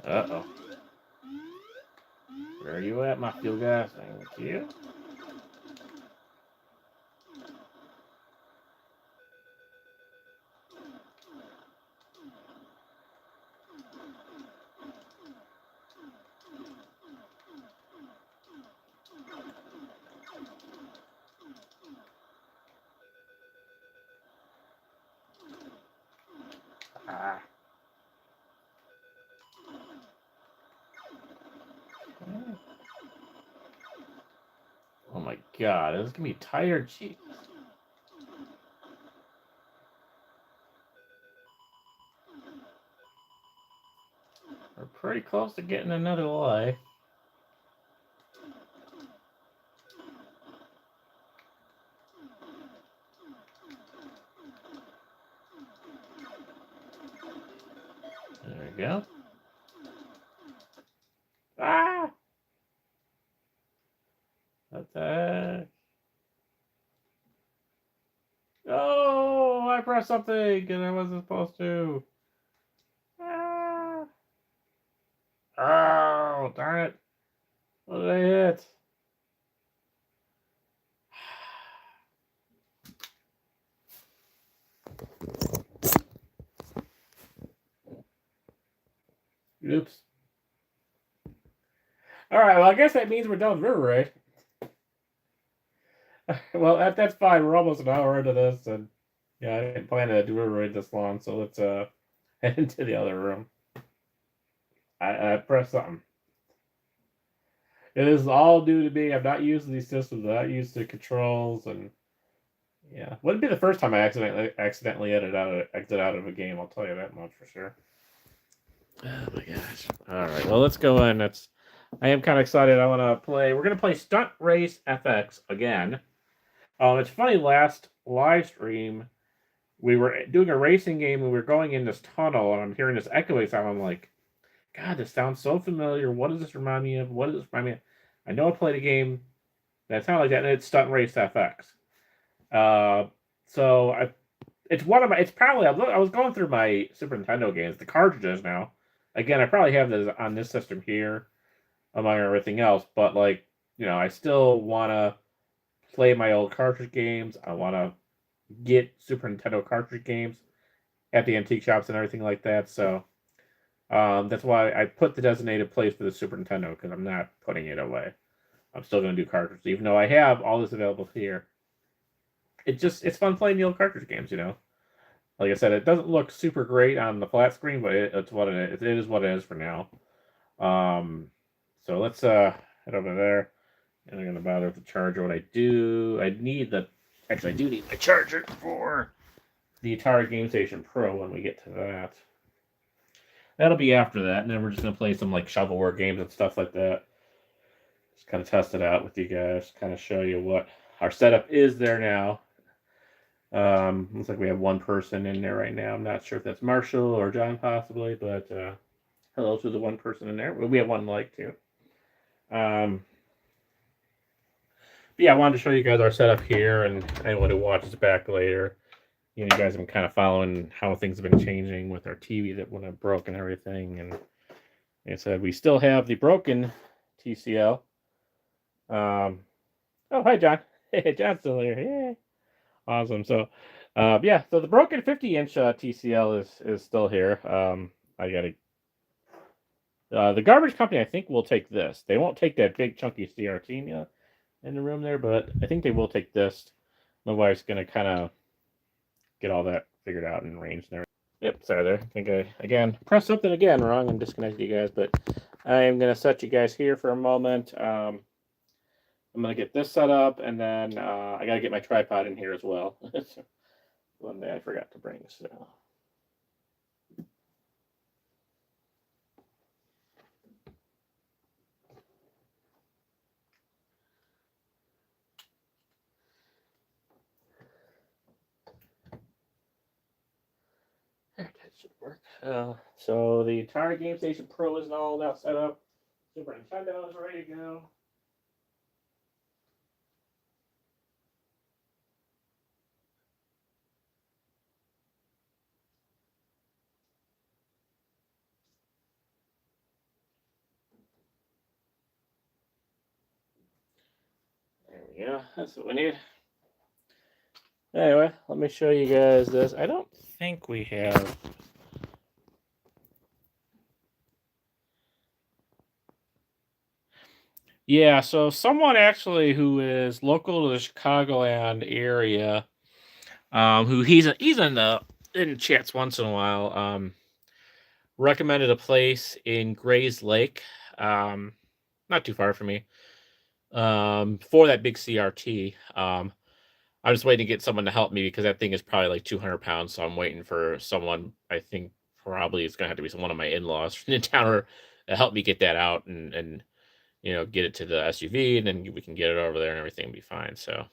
Uh-oh. Where are you at, my field guy? Thank you. Ah. God, this is gonna be tired cheeks. We're pretty close to getting another life. There we go. Ah! What the heck? Oh, I pressed something and I wasn't supposed to. Ah! Oh, darn it. What did I hit? Oops. Alright, well, I guess that means we're done with River Raid. Well, that's fine. We're almost an hour into this, and yeah, I didn't plan to do River Raid this long, so let's head into the other room. I pressed something. It is all new to me. I'm not used to these systems. I'm not used to controls, and yeah, wouldn't be the first time I accidentally exit out of a game. I'll tell you that much for sure. Oh my gosh! All right, well, let's go in. I am kind of excited. I want to play. We're gonna play Stunt Race FX again. It's funny. Last live stream, we were doing a racing game and we were going in this tunnel, and I'm hearing this echoing sound. I'm like, God, this sounds so familiar. What does this remind me of? What does this remind me of? I know I played a game that sounded like that, and it's Stunt Race FX. It's one of my. It's probably I was going through my Super Nintendo games, the cartridges now. Again, I probably have this on this system here, among everything else. But like, I still want to play my old cartridge games. I want to get Super Nintendo cartridge games at the antique shops and everything like that. So that's why I put the designated place for the Super Nintendo, because I'm not putting it away. I'm still going to do cartridges, even though I have all this available here. It's fun playing the old cartridge games, Like I said, it doesn't look super great on the flat screen, but it's what it is. It is what it is for now. So let's head over there. And I'm going to bother with the charger. What I do, I do need the charger for the Atari Game Station Pro when we get to that. That'll be after that, and then we're just going to play some like shovelware games and stuff like that. Just kind of test it out with you guys, kind of show you what our setup is there now. Looks like we have one person in there right now. I'm not sure if that's Marshall or John possibly, but hello to the one person in there. We have one like too. Yeah, I wanted to show you guys our setup here, and anyone who watches back later, you guys have been kind of following how things have been changing with our TV that went broke and everything. And like I said, we still have the broken TCL. Oh, hi, John. Hey, John's still here. Yeah. Awesome. So, yeah, so the broken 50-inch TCL is still here. I got the garbage company, I think, will take this. They won't take that big chunky CRT in the room there, but I think they will take this. My wife's going to kind of get all that figured out and arranged and everything. Yep, sorry there. I think I, again, pressed something again wrong and disconnected you guys, but I am going to set you guys here for a moment. I'm going to get this set up, and then I got to get my tripod in here as well. One day I forgot to bring, so. That should work. So the entire Game Station Pro is all now set up. Super Nintendo is ready to go. There we go. That's what we need. Anyway, let me show you guys this. I don't think we have. Yeah, so someone actually who is local to the Chicagoland area, who he's in chats once in a while, recommended a place in Grays Lake, not too far from me. for that big CRT. I'm just waiting to get someone to help me because that thing is probably like 200 pounds. So I'm waiting for someone. I think probably it's gonna have to be one of my in-laws in town to help me get that out and get it to the SUV, and then we can get it over there and everything will be fine. So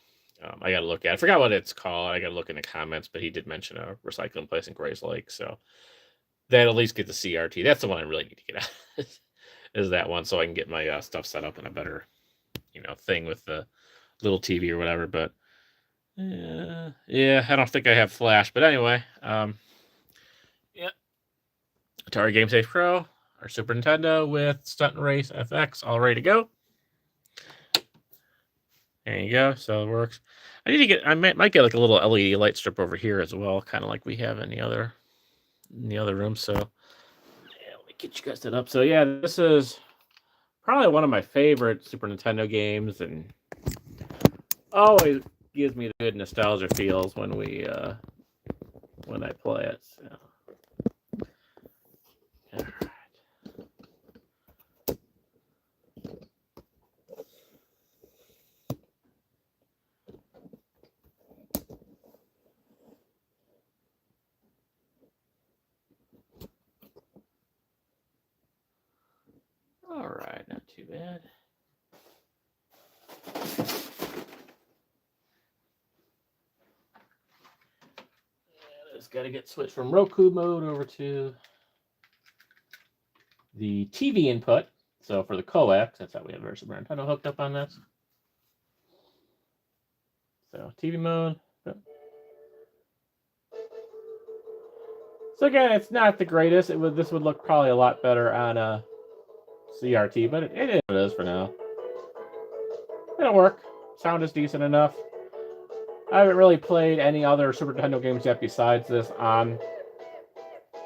I got to look at it. I forgot what it's called. I got to look in the comments, but he did mention a recycling place in Grays Lake. So that at least get the CRT. That's the one I really need to get out. Is that one, so I can get my stuff set up in a better, thing with the little TV or whatever. But yeah, I don't think I have Flash. But anyway, yeah, Atari Game Safe Pro, our Super Nintendo with Stunt Race FX all ready to go. There you go. So it works. I need to get. I might get like a little LED light strip over here as well, kind of like we have in the other room. So yeah, let me get you guys set up. So yeah, this is probably one of my favorite Super Nintendo games, and always gives me the good nostalgia feels when I play it. So. All right. All right, not too bad. Just got to get switched from Roku mode over to the TV input. So for the coax, that's how we have our Super Nintendo hooked up on this. So TV mode. So again, it's not the greatest. This would look probably a lot better on a CRT, but it is what it is for now. It'll work. Sound is decent enough. I haven't really played any other Super Nintendo games yet besides this on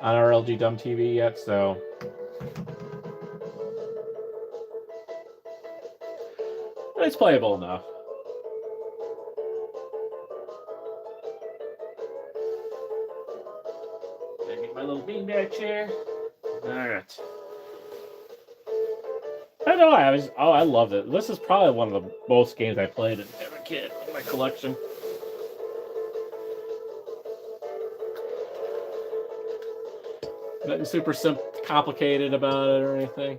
our LG Dumb TV yet, so it's playable enough. Gotta get my little beanbag chair. All right. I know I loved it. This is probably one of the most games I played as a kid in my collection. Nothing super complicated about it or anything.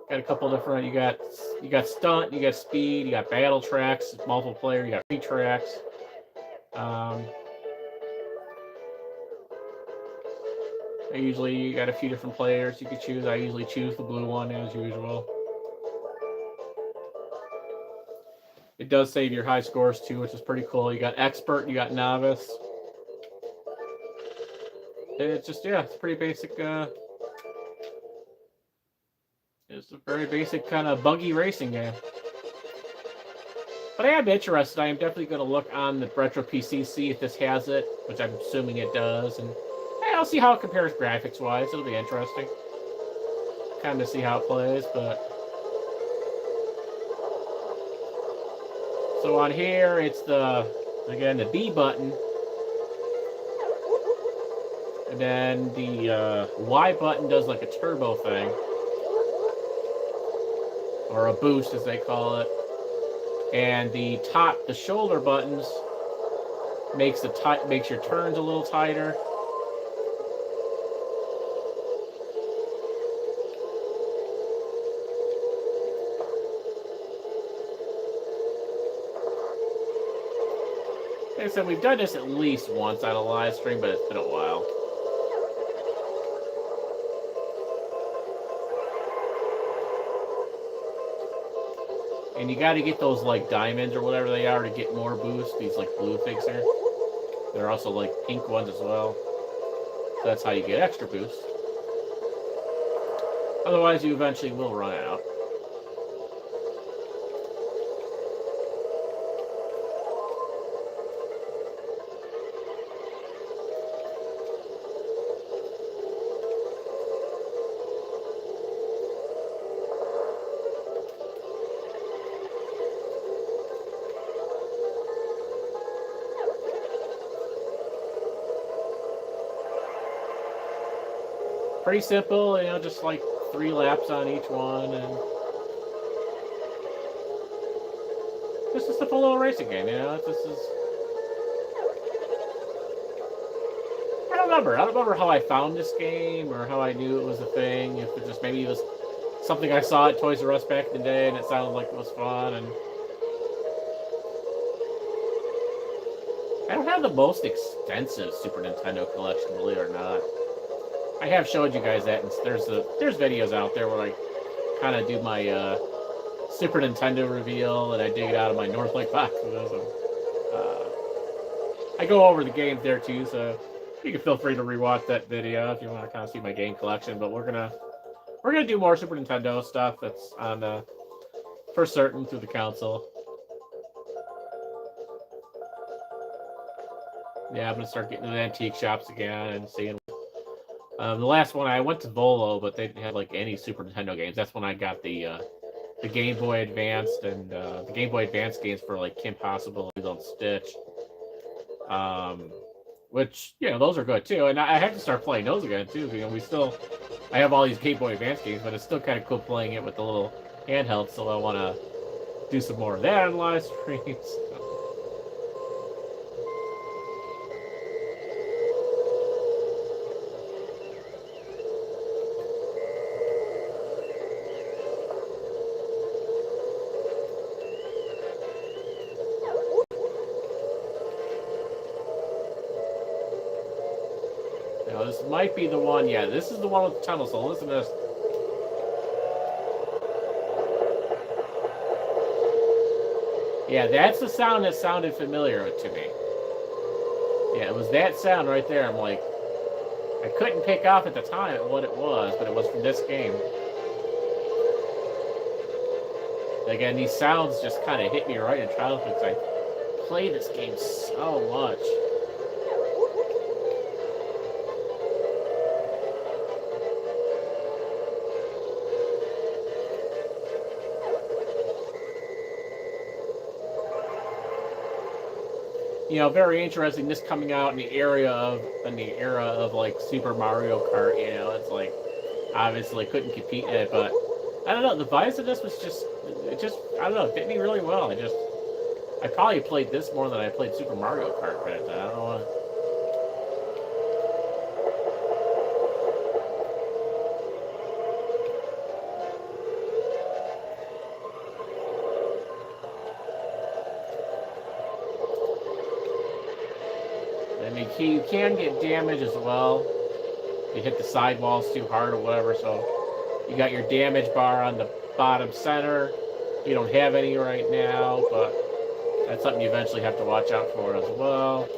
Got a couple different. You got stunt, you got speed, you got battle tracks, multiple player, you got free tracks. You got a few different players you could choose. I usually choose the blue one as usual. It does save your high scores too, which is pretty cool. You got expert, you got novice. It's just, yeah, it's pretty basic. It's a very basic kind of buggy racing game. But I am interested. I am definitely going to look on the Retro PC, see if this has it, which I'm assuming it does, and I'll see how it compares graphics-wise. It'll be interesting. Kind of see how it plays, but so on here, it's the B button. And then the Y button does like a turbo thing. Or a boost, as they call it. And the shoulder buttons makes your turns a little tighter. Like I said, we've done this at least once on a live stream, but it's been a while. And you got to get those like diamonds or whatever they are to get more boost. These like blue things here. There are also like pink ones as well. So that's how you get extra boost. Otherwise, you eventually will run out. Pretty simple, just like 3 laps on each one, and just a fun little racing game, you know. This is. I don't remember. I don't remember how I found this game or how I knew it was a thing. If it just maybe it was something I saw at Toys R Us back in the day, and it sounded like it was fun. And I don't have the most extensive Super Nintendo collection, believe it or not. I have showed you guys that, and there's videos out there where I kind of do my Super Nintendo reveal, and I dig it out of my Northlake boxes. And, I go over the games there too, so you can feel free to rewatch that video if you want to kind of see my game collection. But we're gonna do more Super Nintendo stuff that's on for certain through the console. Yeah, I'm gonna start getting to the antique shops again and seeing. The last one I went to Volo, but they didn't have like any Super Nintendo games. That's when I got the Game Boy Advanced and the Game Boy Advance games for like Kim Possible and Lilo and Stitch. Which, you know, those are good too. And I have to start playing those again too. You know, I have all these Game Boy Advance games, but it's still kind of cool playing it with the little handheld. So I want to do some more of that on live streams. This might be the one. Yeah, this is the one with the tunnel. So listen to this. Yeah, that's the sound that sounded familiar to me. Yeah, it was that sound right there. I'm like, I couldn't pick off at the time what it was, but it was from this game. Again, these sounds just kind of hit me right in childhood because I played this game so much. You know, very interesting. This coming out in the era of like Super Mario Kart. You know, it's like obviously couldn't compete in it, but I don't know. The vibe of this was just I don't know. It fit me really well. I probably played this more than I played Super Mario Kart. But I don't know. I mean, you can get damage as well. You hit the sidewalls too hard or whatever, so you got your damage bar on the bottom center. You don't have any right now, but that's something you eventually have to watch out for as well.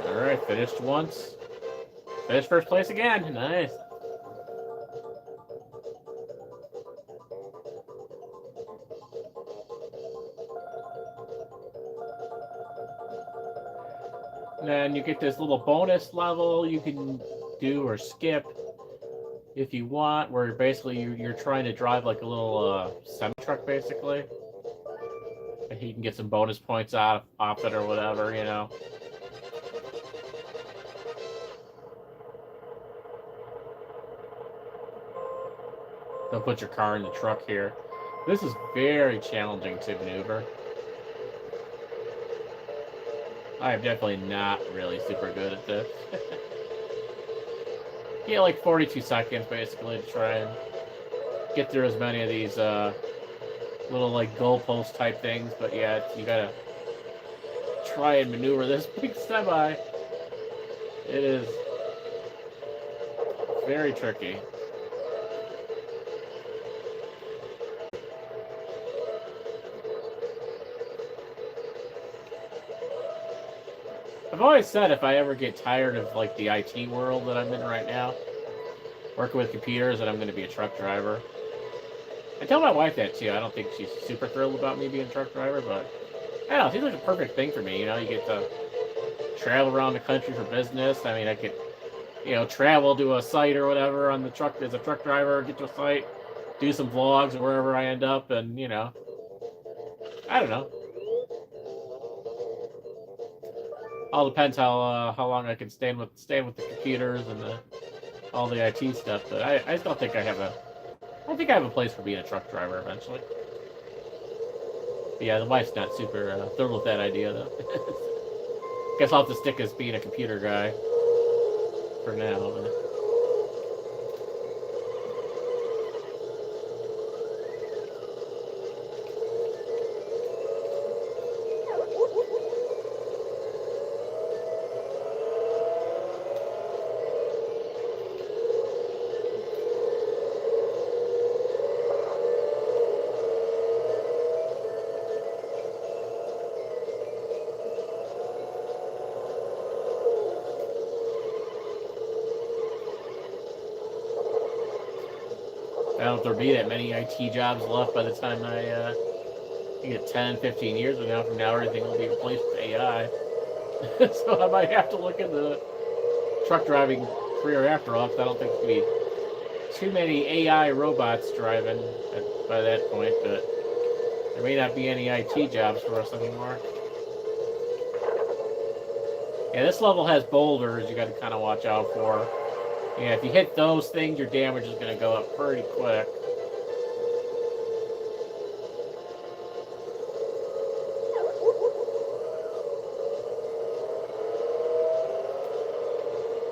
Alright, finished once. Finished first place again. Nice. And then you get this little bonus level you can do or skip if you want, where basically you're trying to drive like a little semi-truck, basically. And you can get some bonus points off it or whatever, you know. They'll put your car in the truck here. This is very challenging to maneuver. I am definitely not really super good at this. Yeah, like 42 seconds basically to try and get through as many of these little like goalpost type things. But yeah, you gotta try and maneuver this big semi. It is very tricky. I've always said if I ever get tired of like the IT world that I'm in right now, working with computers, that I'm going to be a truck driver. I tell my wife that too. I don't think she's super thrilled about me being a truck driver, but I don't know. It seems like a perfect thing for me. You know, you get to travel around the country for business. I mean, I could, travel to a site or whatever on the truck as a truck driver, get to a site, do some vlogs wherever I end up, and I don't know. All depends how long I can stand with the computers and all the IT stuff. But I still think I think I have a place for being a truck driver eventually. But yeah, the wife's not super thrilled with that idea though. Guess I'll have to stick as being a computer guy for now. I don't know if there'll be that many IT jobs left by the time I get 10, 15 years from now, everything will be replaced with AI. So I might have to look into the truck driving career after all, because I don't think there's going to be too many AI robots driving by that point, but there may not be any IT jobs for us anymore. Yeah, this level has boulders you got to kind of watch out for. Yeah, if you hit those things, your damage is going to go up pretty quick.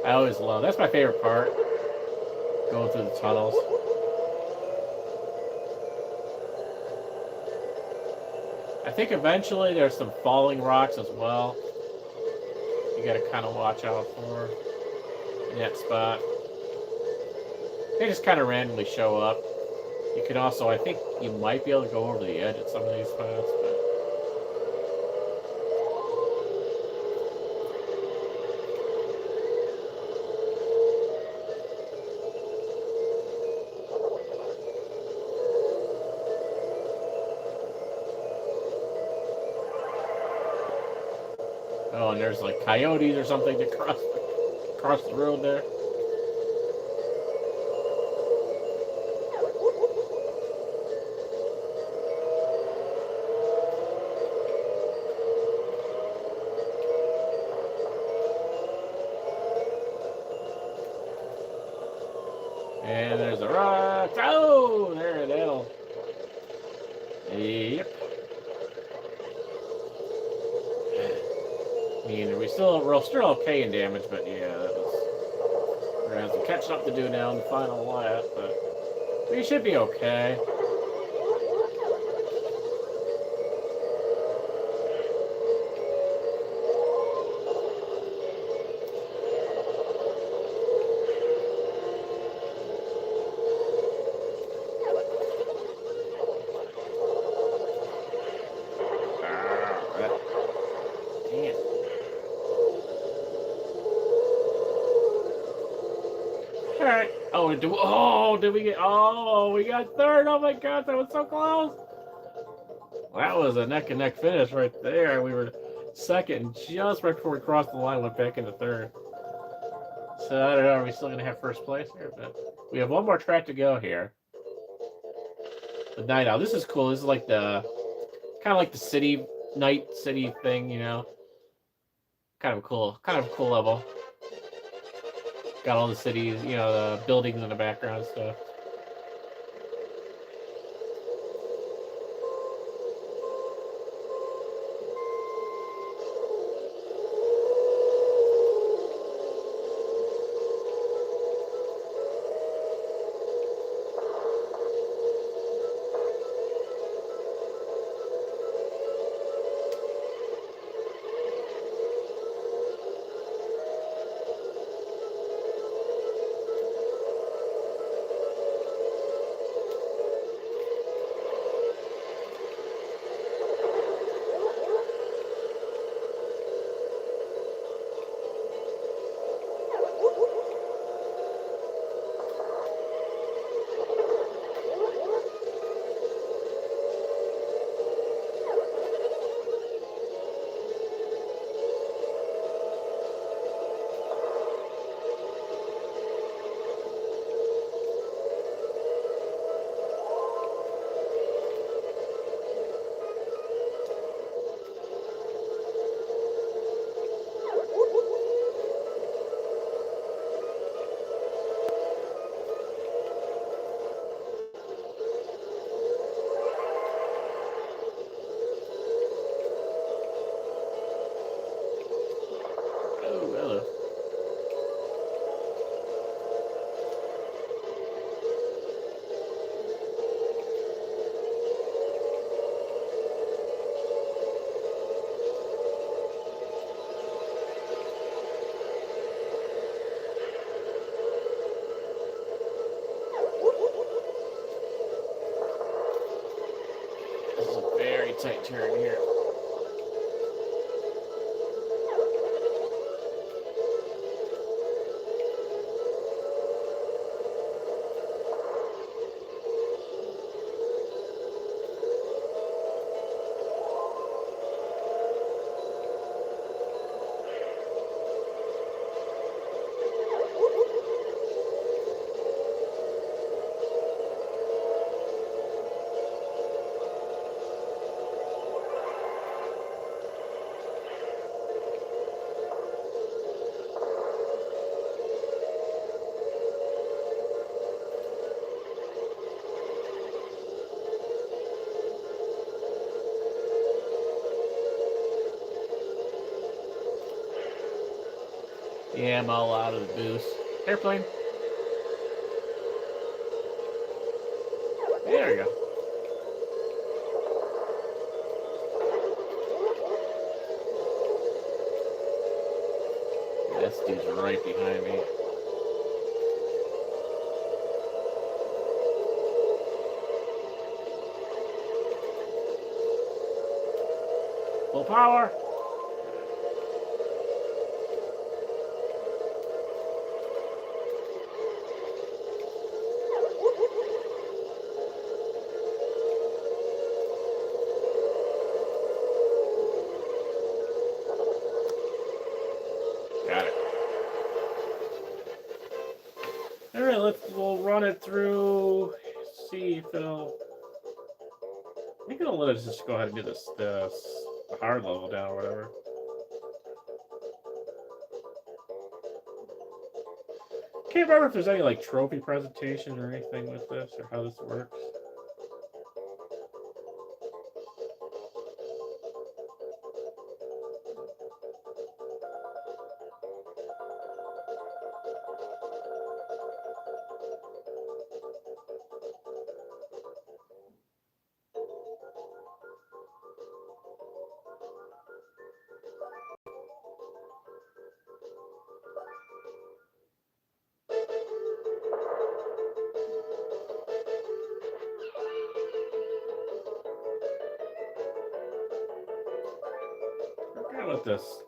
I always love, that's my favorite part, going through the tunnels. I think eventually there's some falling rocks as well. You gotta kind of watch out for in that spot. They just kind of randomly show up. You can also, I think you might be able to go over the edge at some of these spots, but oh, and there's like coyotes or something to cross the road there. And there's a rock. Oh, there, that'll. Yep. I mean, we're still okay in damage, but yeah, we're gonna have to catch up to do now in the final lap, but we should be okay. Alright. Did we get... Oh, we got third. Oh my god, that was so close. Well, that was a neck-and-neck finish right there. We were second, just right before we crossed the line, went back into third. So, I don't know, are we still going to have first place here? But we have one more track to go here. The night owl. This is cool. This is like the... kind of like the city thing, Kind of cool level. Got all the cities, the buildings in the background and stuff. turn here. Yeah, I'm all out of the boost. Airplane. There we go. Yeah, this dude's right behind me. Full power. Got it. All right, we'll run it through. See if it'll. I think it'll let us just go ahead and do the hard level down or whatever. Can't remember if there's any like trophy presentation or anything with this or how this works.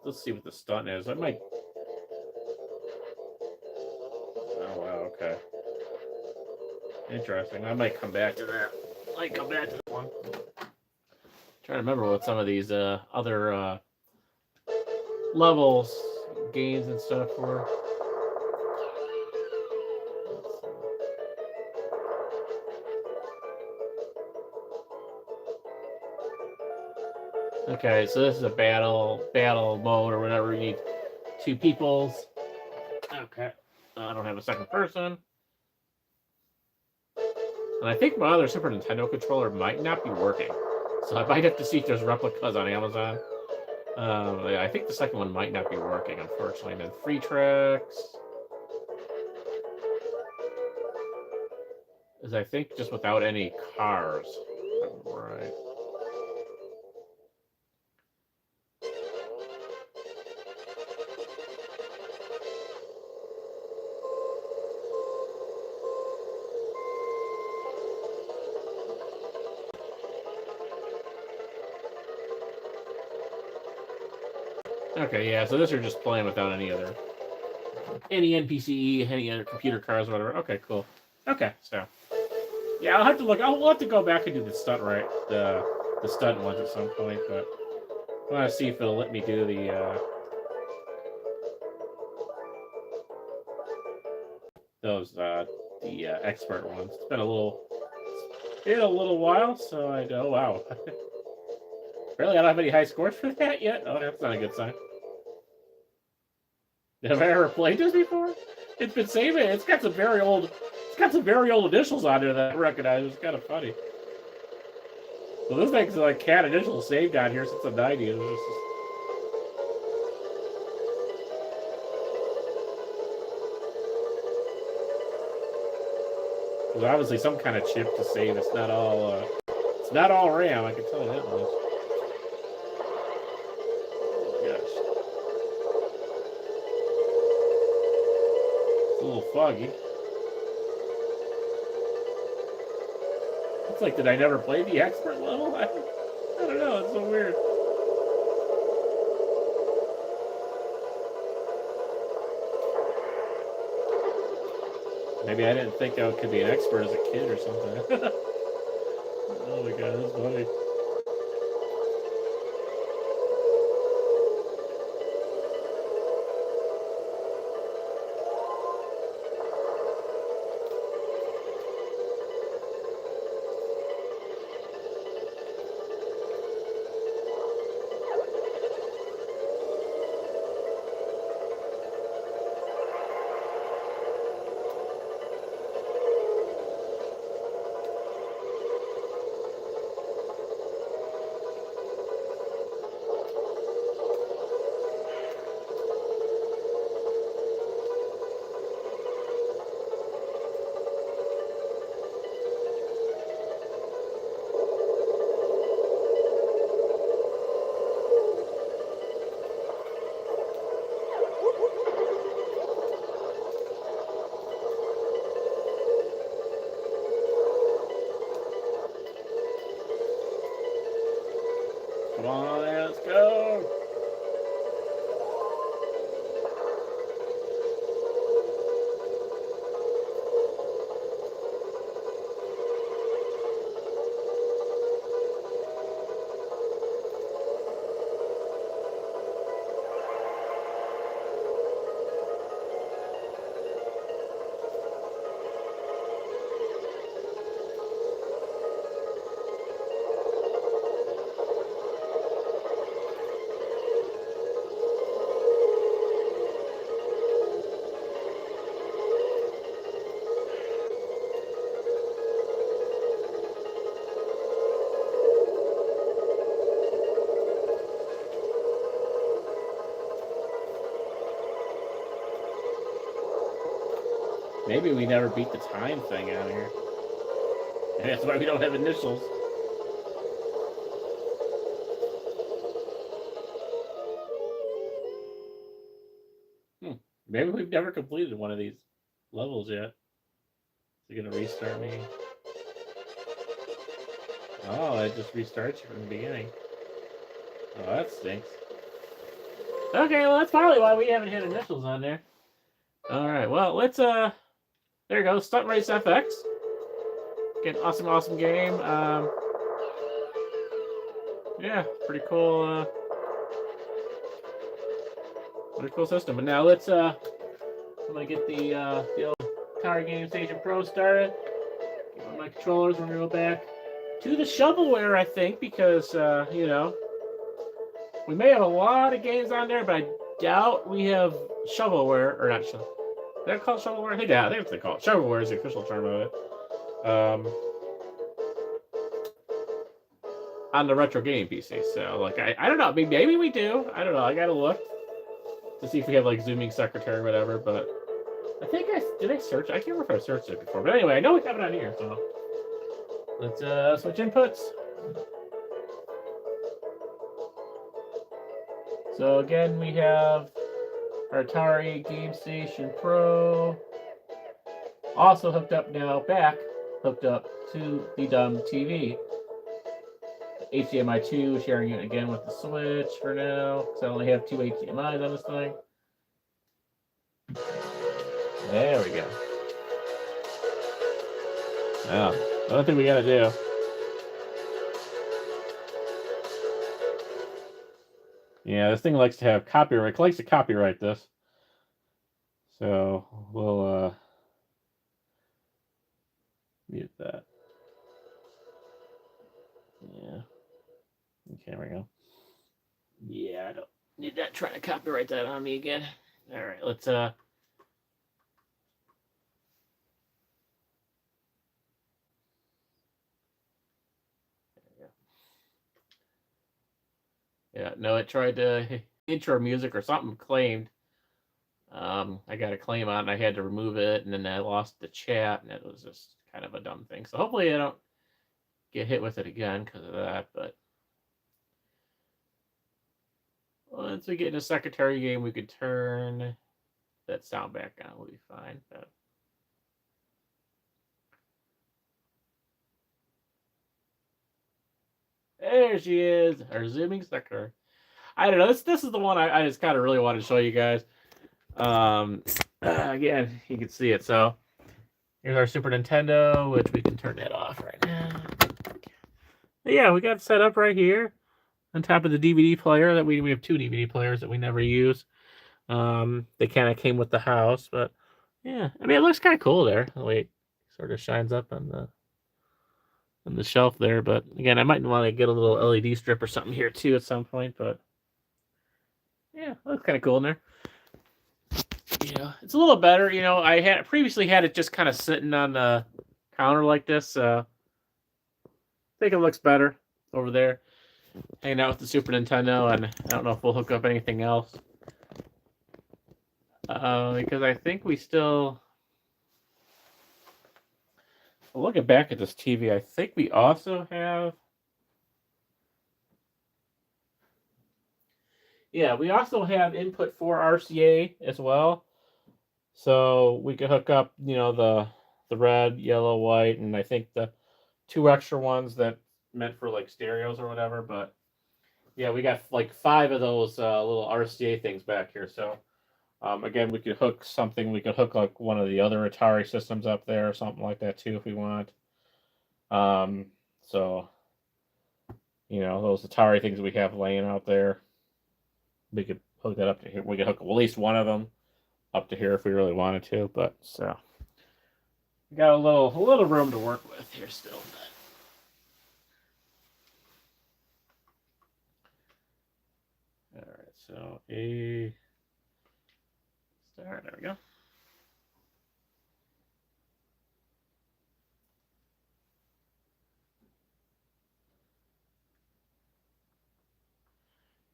Let's see what the stunt is. I might. Oh wow, okay. Interesting. I might come back to that. This one. Trying to remember what some of these other levels, games, and stuff were. Okay, so this is a battle mode or whatever. You need two peoples. Okay. I don't have a second person. And I think my other Super Nintendo controller might not be working. So I might have to see if there's replicas on Amazon. I think the second one might not be working, unfortunately. And then free tracks is, I think, just without any cars. Right. Okay, yeah, so this are just playing without any NPC, any other computer cars, whatever. Okay, cool. Okay, so yeah, I'll have to look. We'll have to go back and do the stunt the stunt ones at some point, but I want to see if it'll let me do the expert ones. It's been a little while, so I go, wow. Really, I don't have any high scores for that yet? Oh, that's not a good sign. Have I ever played this before? It's been saving. It's got some very old initials on there that I recognize. It's kind of funny. So this thing's like cat initials saved on here since the 90s. There's obviously some kind of chip to save. It's not all RAM. I can tell you that much. A little foggy. It's like, did I never play the expert level? I don't know. It's so weird. Maybe I didn't think I could be an expert as a kid or something. Oh my god, that's funny. Come on, let's go. Maybe we never beat the time thing out here. And that's why we don't have initials. Maybe we've never completed one of these levels yet. Is it gonna restart me? Oh, it just restarts you from the beginning. Oh, that stinks. Okay, well that's probably why we haven't had initials on there. Alright, well let's there you go, Stunt Race FX. Again, awesome game. Yeah, pretty cool system. But now let's I'm gonna get the old Tower Game Station Pro started. Get one of my controllers. We're gonna go back to the shovelware, I think, because you know, we may have a lot of games on there, but I doubt we have shovelware or not shovel. Is that called shovelware? I think that's what they call it. Shovelware is the official term of it. On the retro game PC. So like I don't know, maybe we do. I don't know. I gotta look to see if we have like zooming secretary or whatever, but I think did I search? I can't remember if I searched it before. But anyway, I know we have it on here, so let's switch inputs. So again, we have our Atari Game Station Pro also hooked up to the dumb TV. HDMI 2, sharing it again with the Switch for now, because I only have two HDMIs on this thing. There we go. Now, another thing we gotta do. Yeah, this thing likes to have copyright. It likes to copyright this. So we'll mute that. Yeah. Okay, there we go. Yeah, I don't need that trying to copyright that on me again. All right, let's there we go. Yeah, no, it tried to intro music or something claimed. I got a claim on it and I had to remove it, and then I lost the chat, and it was just kind of a dumb thing. So hopefully I don't get hit with it again because of that, but once we get in a secretary game, we could turn that sound back on. We'll be fine. But There she is, our zooming sucker. I don't know. This is the one I just kind of really wanted to show you guys. Again, you can see it. So here's our Super Nintendo, which we can turn that off right now. But yeah, we got it set up right here on top of the DVD player that we have 2 DVD players that we never use. They kind of came with the house, but yeah, I mean it looks kind of cool there. The way it sort of shines up on the shelf there. But again, I might want to get a little LED strip or something here too at some point. But yeah, looks kind of cool in there. You know, it's a little better. You know, I had previously had it just kind of sitting on the counter like this. So I think it looks better over there, hanging out with the Super Nintendo. And I don't know if we'll hook up anything else. Because I think we still, looking back at this TV, I think we also have, yeah, we also have input for RCA as well. So we could hook up, you know, the red, yellow, white, and I think the 2 extra ones that meant for like stereos or whatever. But yeah, we got like 5 of those little RCA things back here. So again, we could hook something. We could hook like one of the other Atari systems up there or something like that too if we want. So you know, those Atari things we have laying out there, we could hook that up to here. We could hook at least one of them up to here if we really wanted to. But so we got a little room to work with here still. All right, so a start. There we go.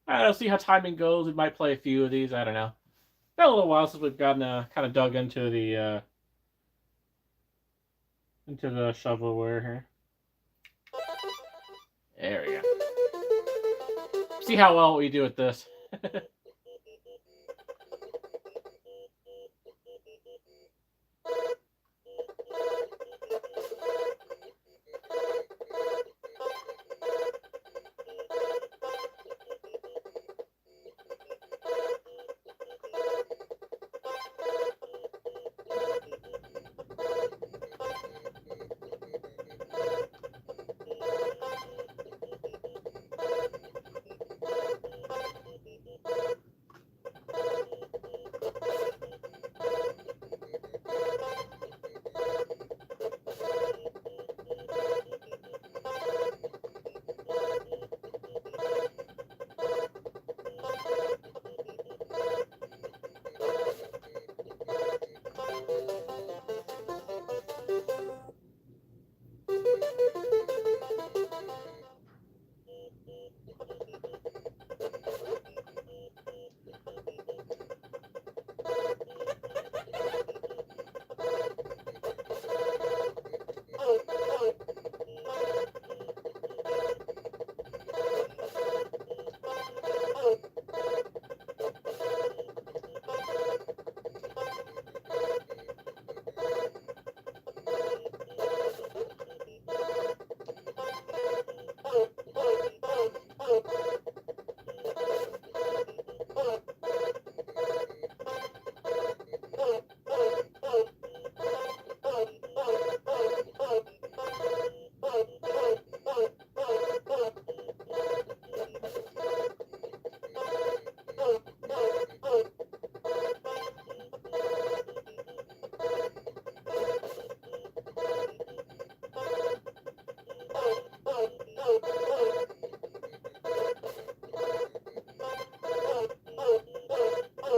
I don't see how timing goes. We might play a few of these. I don't know. Been a little while since we've gotten kind of dug into the shovelware here. There we go. See how well we do with this.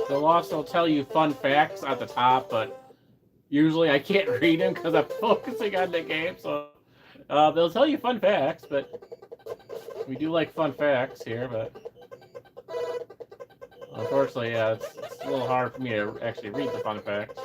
They'll also tell you fun facts at the top, but usually I can't read them because I'm focusing on the game. So they'll tell you fun facts, but we do like fun facts here. But unfortunately, yeah, it's a little hard for me to actually read the fun facts.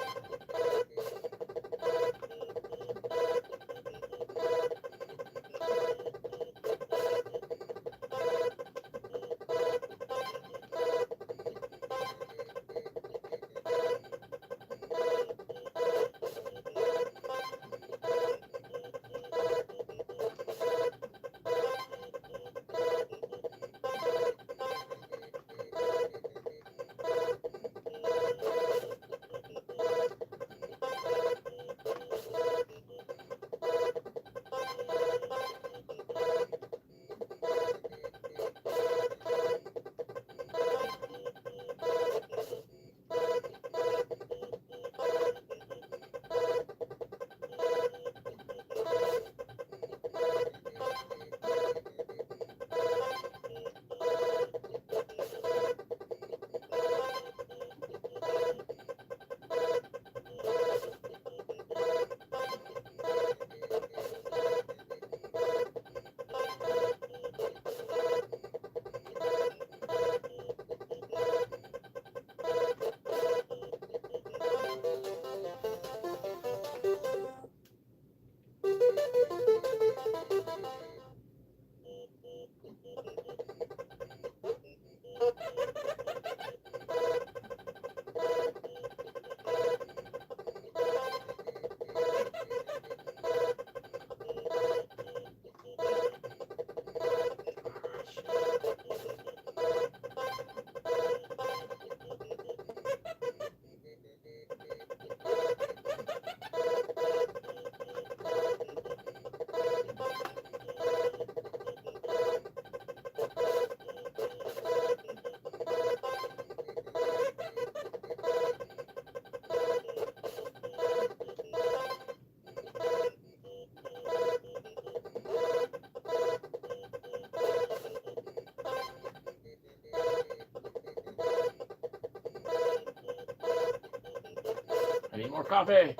I need more coffee. I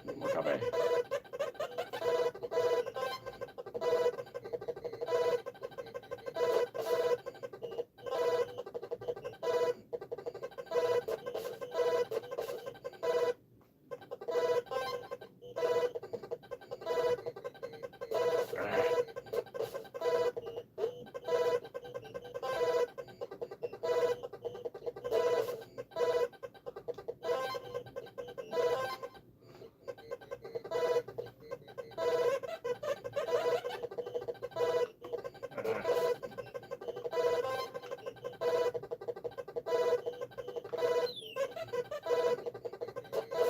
need more coffee.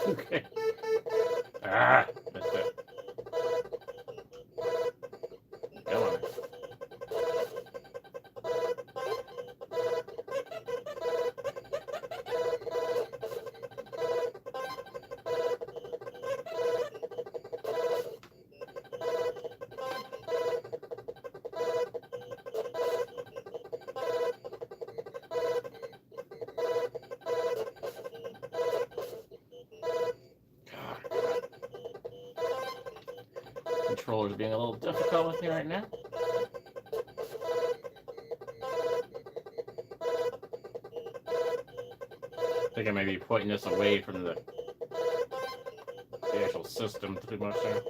Okay. Missed it. Come on. Controller's being a little difficult with me right now. I think I may be pointing this away from the actual system too much there.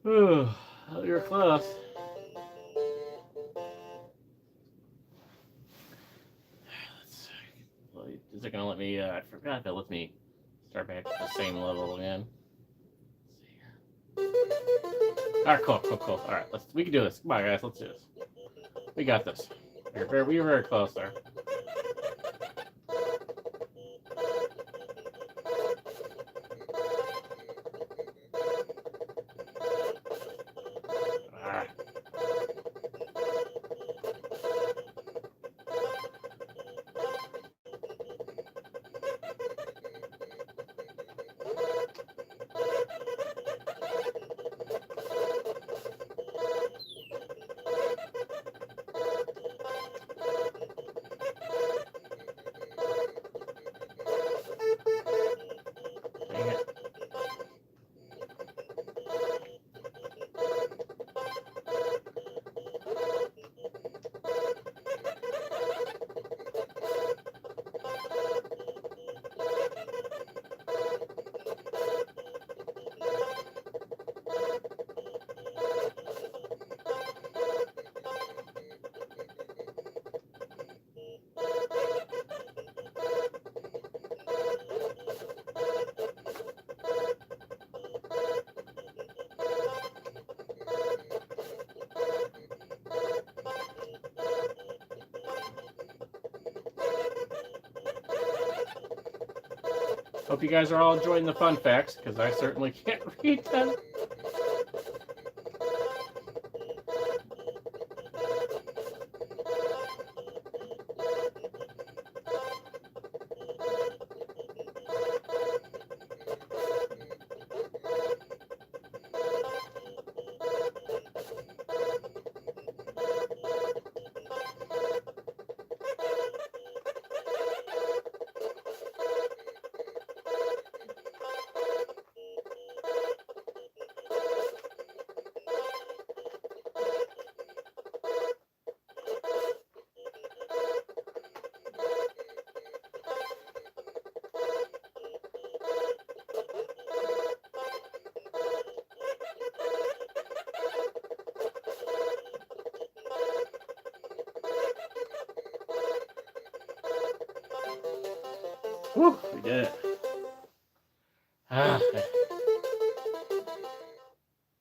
Ooh, you're close. Is it gonna let me? I forgot if it lets me start back at the same level again. Let's see here. All right, cool. All right, we can do this. Come on, guys, let's do this. We got this. We were very close there. Dang it. Hope you guys are all enjoying the fun facts, because I certainly can't read them. Woo, we did it.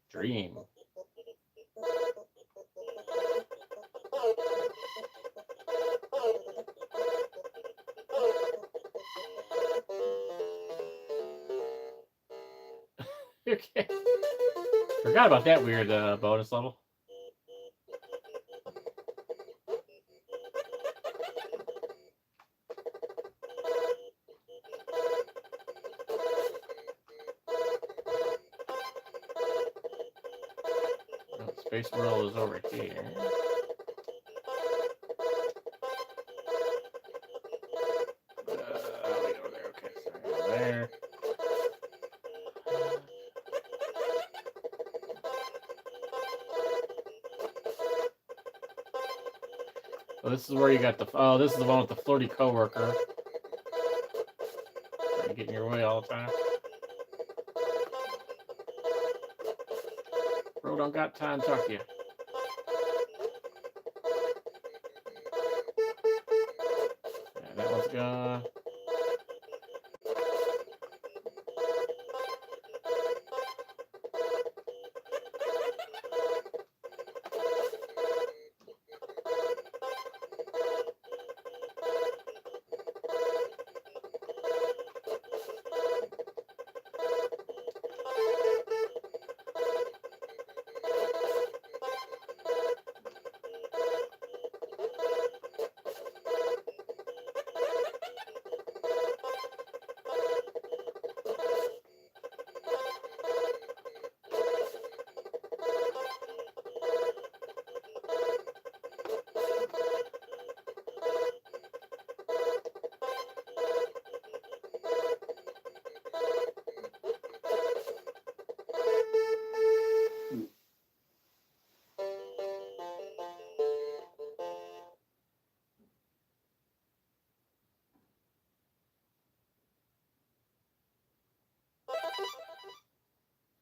Dream. Okay. Forgot about that weird bonus level. Space World is over here. Wait over there. Okay, sorry, over there. Oh, this is where you got the. Oh, this is the one with the flirty coworker. Trying to get in your way all the time. Bro, don't got time to talk to you. Yeah, that one's gone.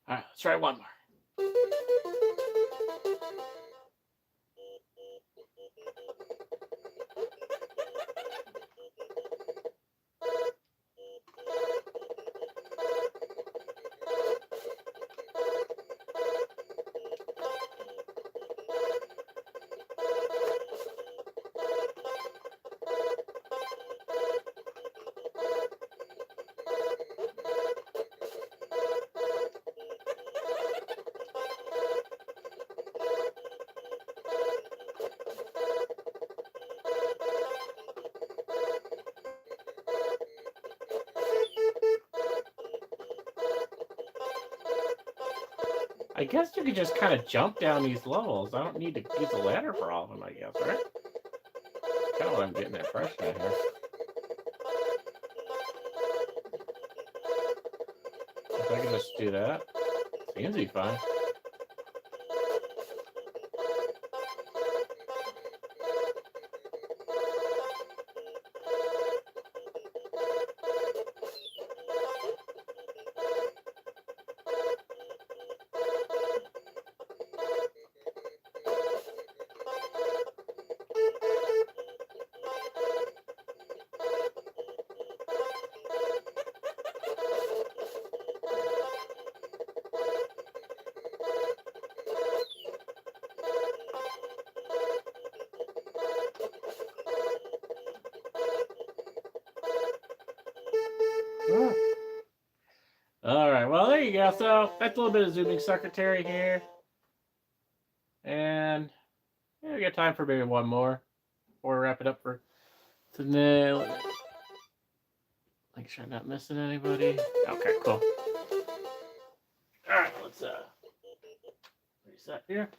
All right, let's try one more. I guess you could just kind of jump down these levels. I don't need to use a ladder for all of them, I guess, right? Kind of what I'm getting that impression out here. If I can just do that, seems to be fine. All right, well, there you go. So that's a little bit of zooming secretary here. And yeah, we got time for maybe one more before we wrap it up for today. Make sure I'm not missing anybody. Okay, cool. All right, let's reset here.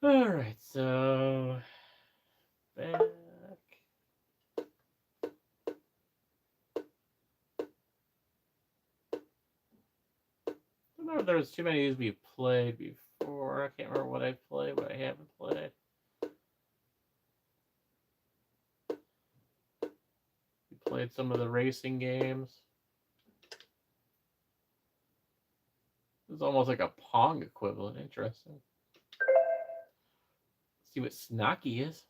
All right, so back. I don't know if there's too many of these we've played before. I can't remember what I've played, what I haven't played. We played some of the racing games. It's almost like a Pong equivalent. Interesting. Let's see what Snakki is.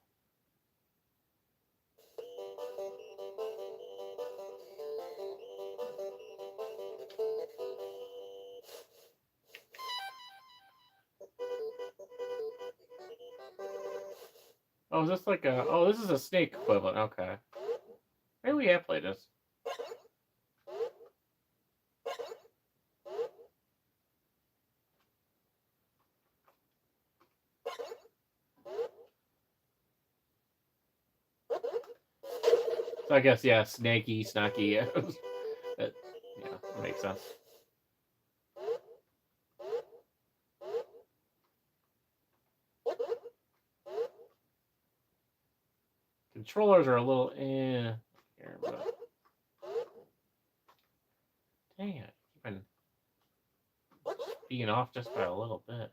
Oh, is this like a... Oh, this is a snake equivalent. Okay. Maybe we have played this. So I guess, yeah, Snakki. That, yeah, that makes sense. controllers are a little here, but dang it, even being off just by a little bit.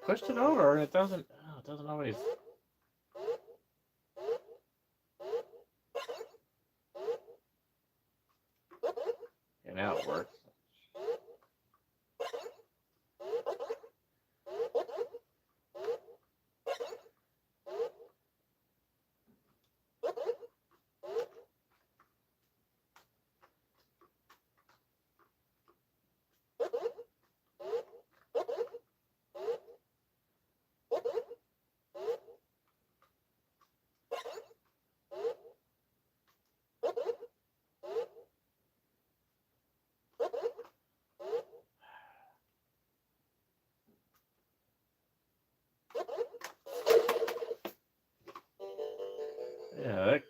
pushed it over and it doesn't. Oh, it doesn't always. And now it works. Yeah, that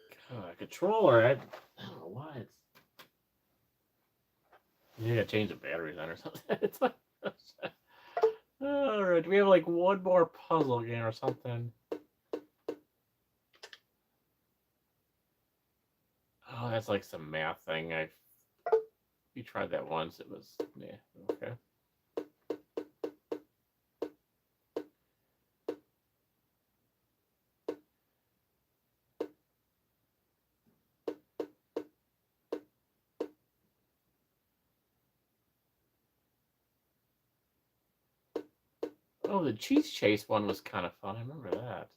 controller, I don't know why it's. You gotta change the batteries on or something. It's like. Alright, do we have like one more puzzle game or something? Oh, that's like some math thing. We tried that once. It was yeah, okay. Oh, the cheese chase one was kind of fun. I remember that.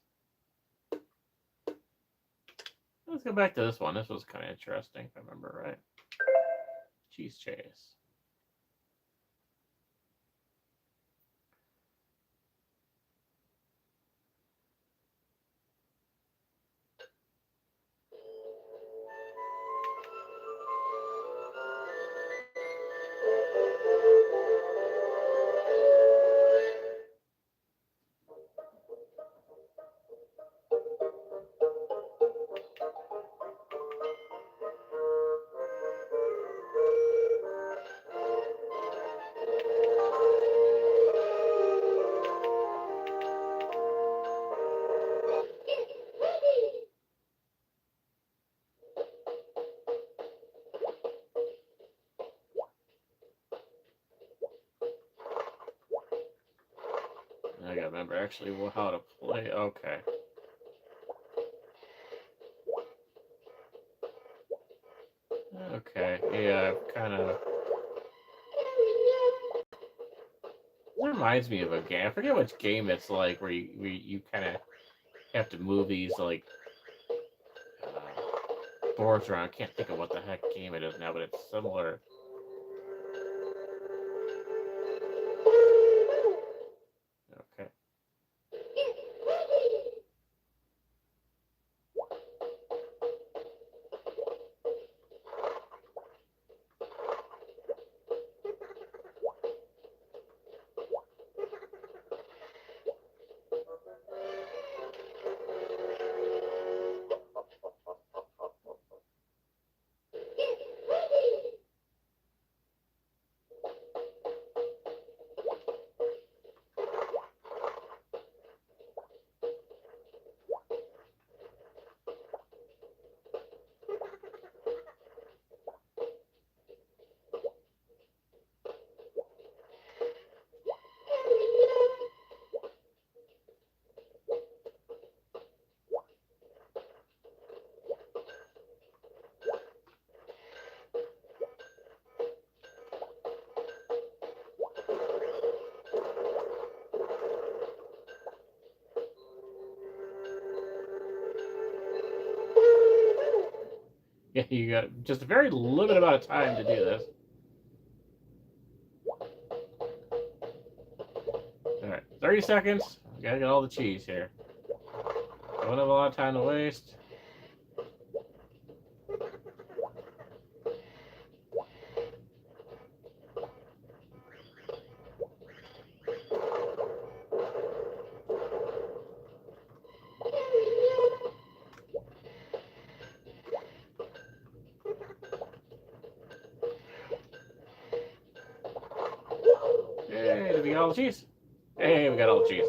Let's go back to this one. This was kind of interesting, if I remember right. Cheese chase. I gotta remember actually how to play. Okay. Okay. Yeah, kind of. It reminds me of a game. I forget which game it's like where you kind of have to move these like boards around. I can't think of what the heck game it is now, but it's similar. Okay. Yeah, you got just a very limited amount of time to do this. Alright, 30 seconds. We gotta get all the cheese here. Don't have a lot of time to waste. Hey, did we get all the cheese? Hey, we got all the cheese.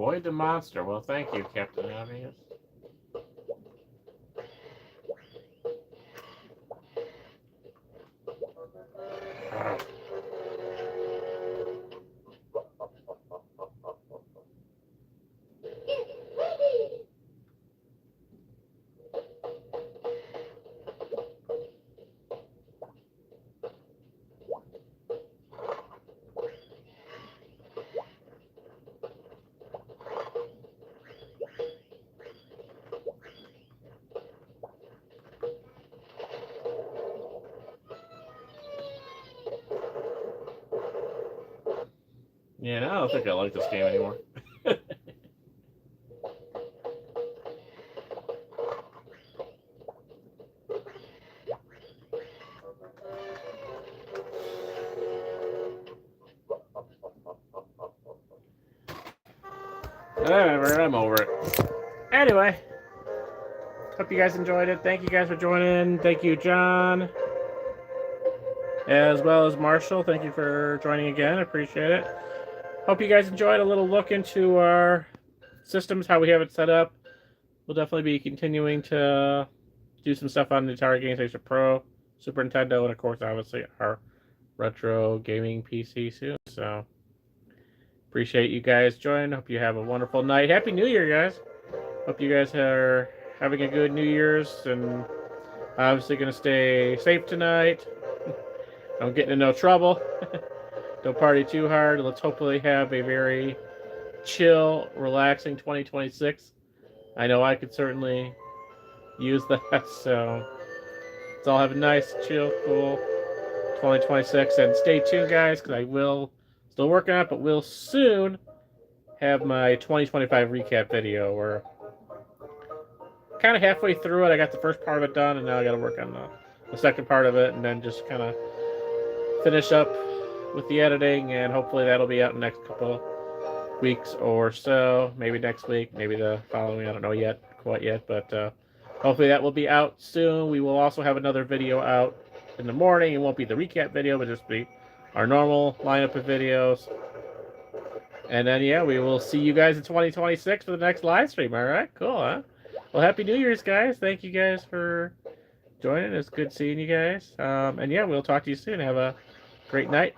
Avoid the monster. Well, thank you, Captain Obvious. Yeah, I don't think I like this game anymore. Whatever, I'm over it. Anyway, hope you guys enjoyed it. Thank you guys for joining. Thank you, John, as well as Marshall. Thank you for joining again. I appreciate it. Hope you guys enjoyed a little look into our systems, how we have it set up. We'll definitely be continuing to do some stuff on the Atari Game Station Pro, Super Nintendo, and of course, obviously, our retro gaming PC soon. So, appreciate you guys joining. Hope you have a wonderful night. Happy New Year, guys. Hope you guys are having a good New Year's and obviously going to stay safe tonight. Don't get into no trouble. Don't party too hard. Let's hopefully have a very chill, relaxing 2026. I know I could certainly use that. So let's all have a nice, chill, cool 2026. And stay tuned, guys, because I will still working on it, but we'll soon have my 2025 recap video. We're kind of halfway through it. I got the first part of it done, and now I got to work on the second part of it, and then just kind of finish up with the editing, and hopefully that'll be out in the next couple weeks or so. Maybe next week, maybe the following. I don't know yet, quite yet, but hopefully that will be out soon. We will also have another video out in the morning. It won't be the recap video, but just be our normal lineup of videos. And then, yeah, we will see you guys in 2026 for the next live stream. All right, cool, huh? Well, Happy New Year's, guys. Thank you guys for joining. It's good seeing you guys. And yeah, we'll talk to you soon. Have a great night.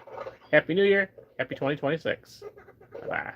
Happy New Year. Happy 2026. Bye.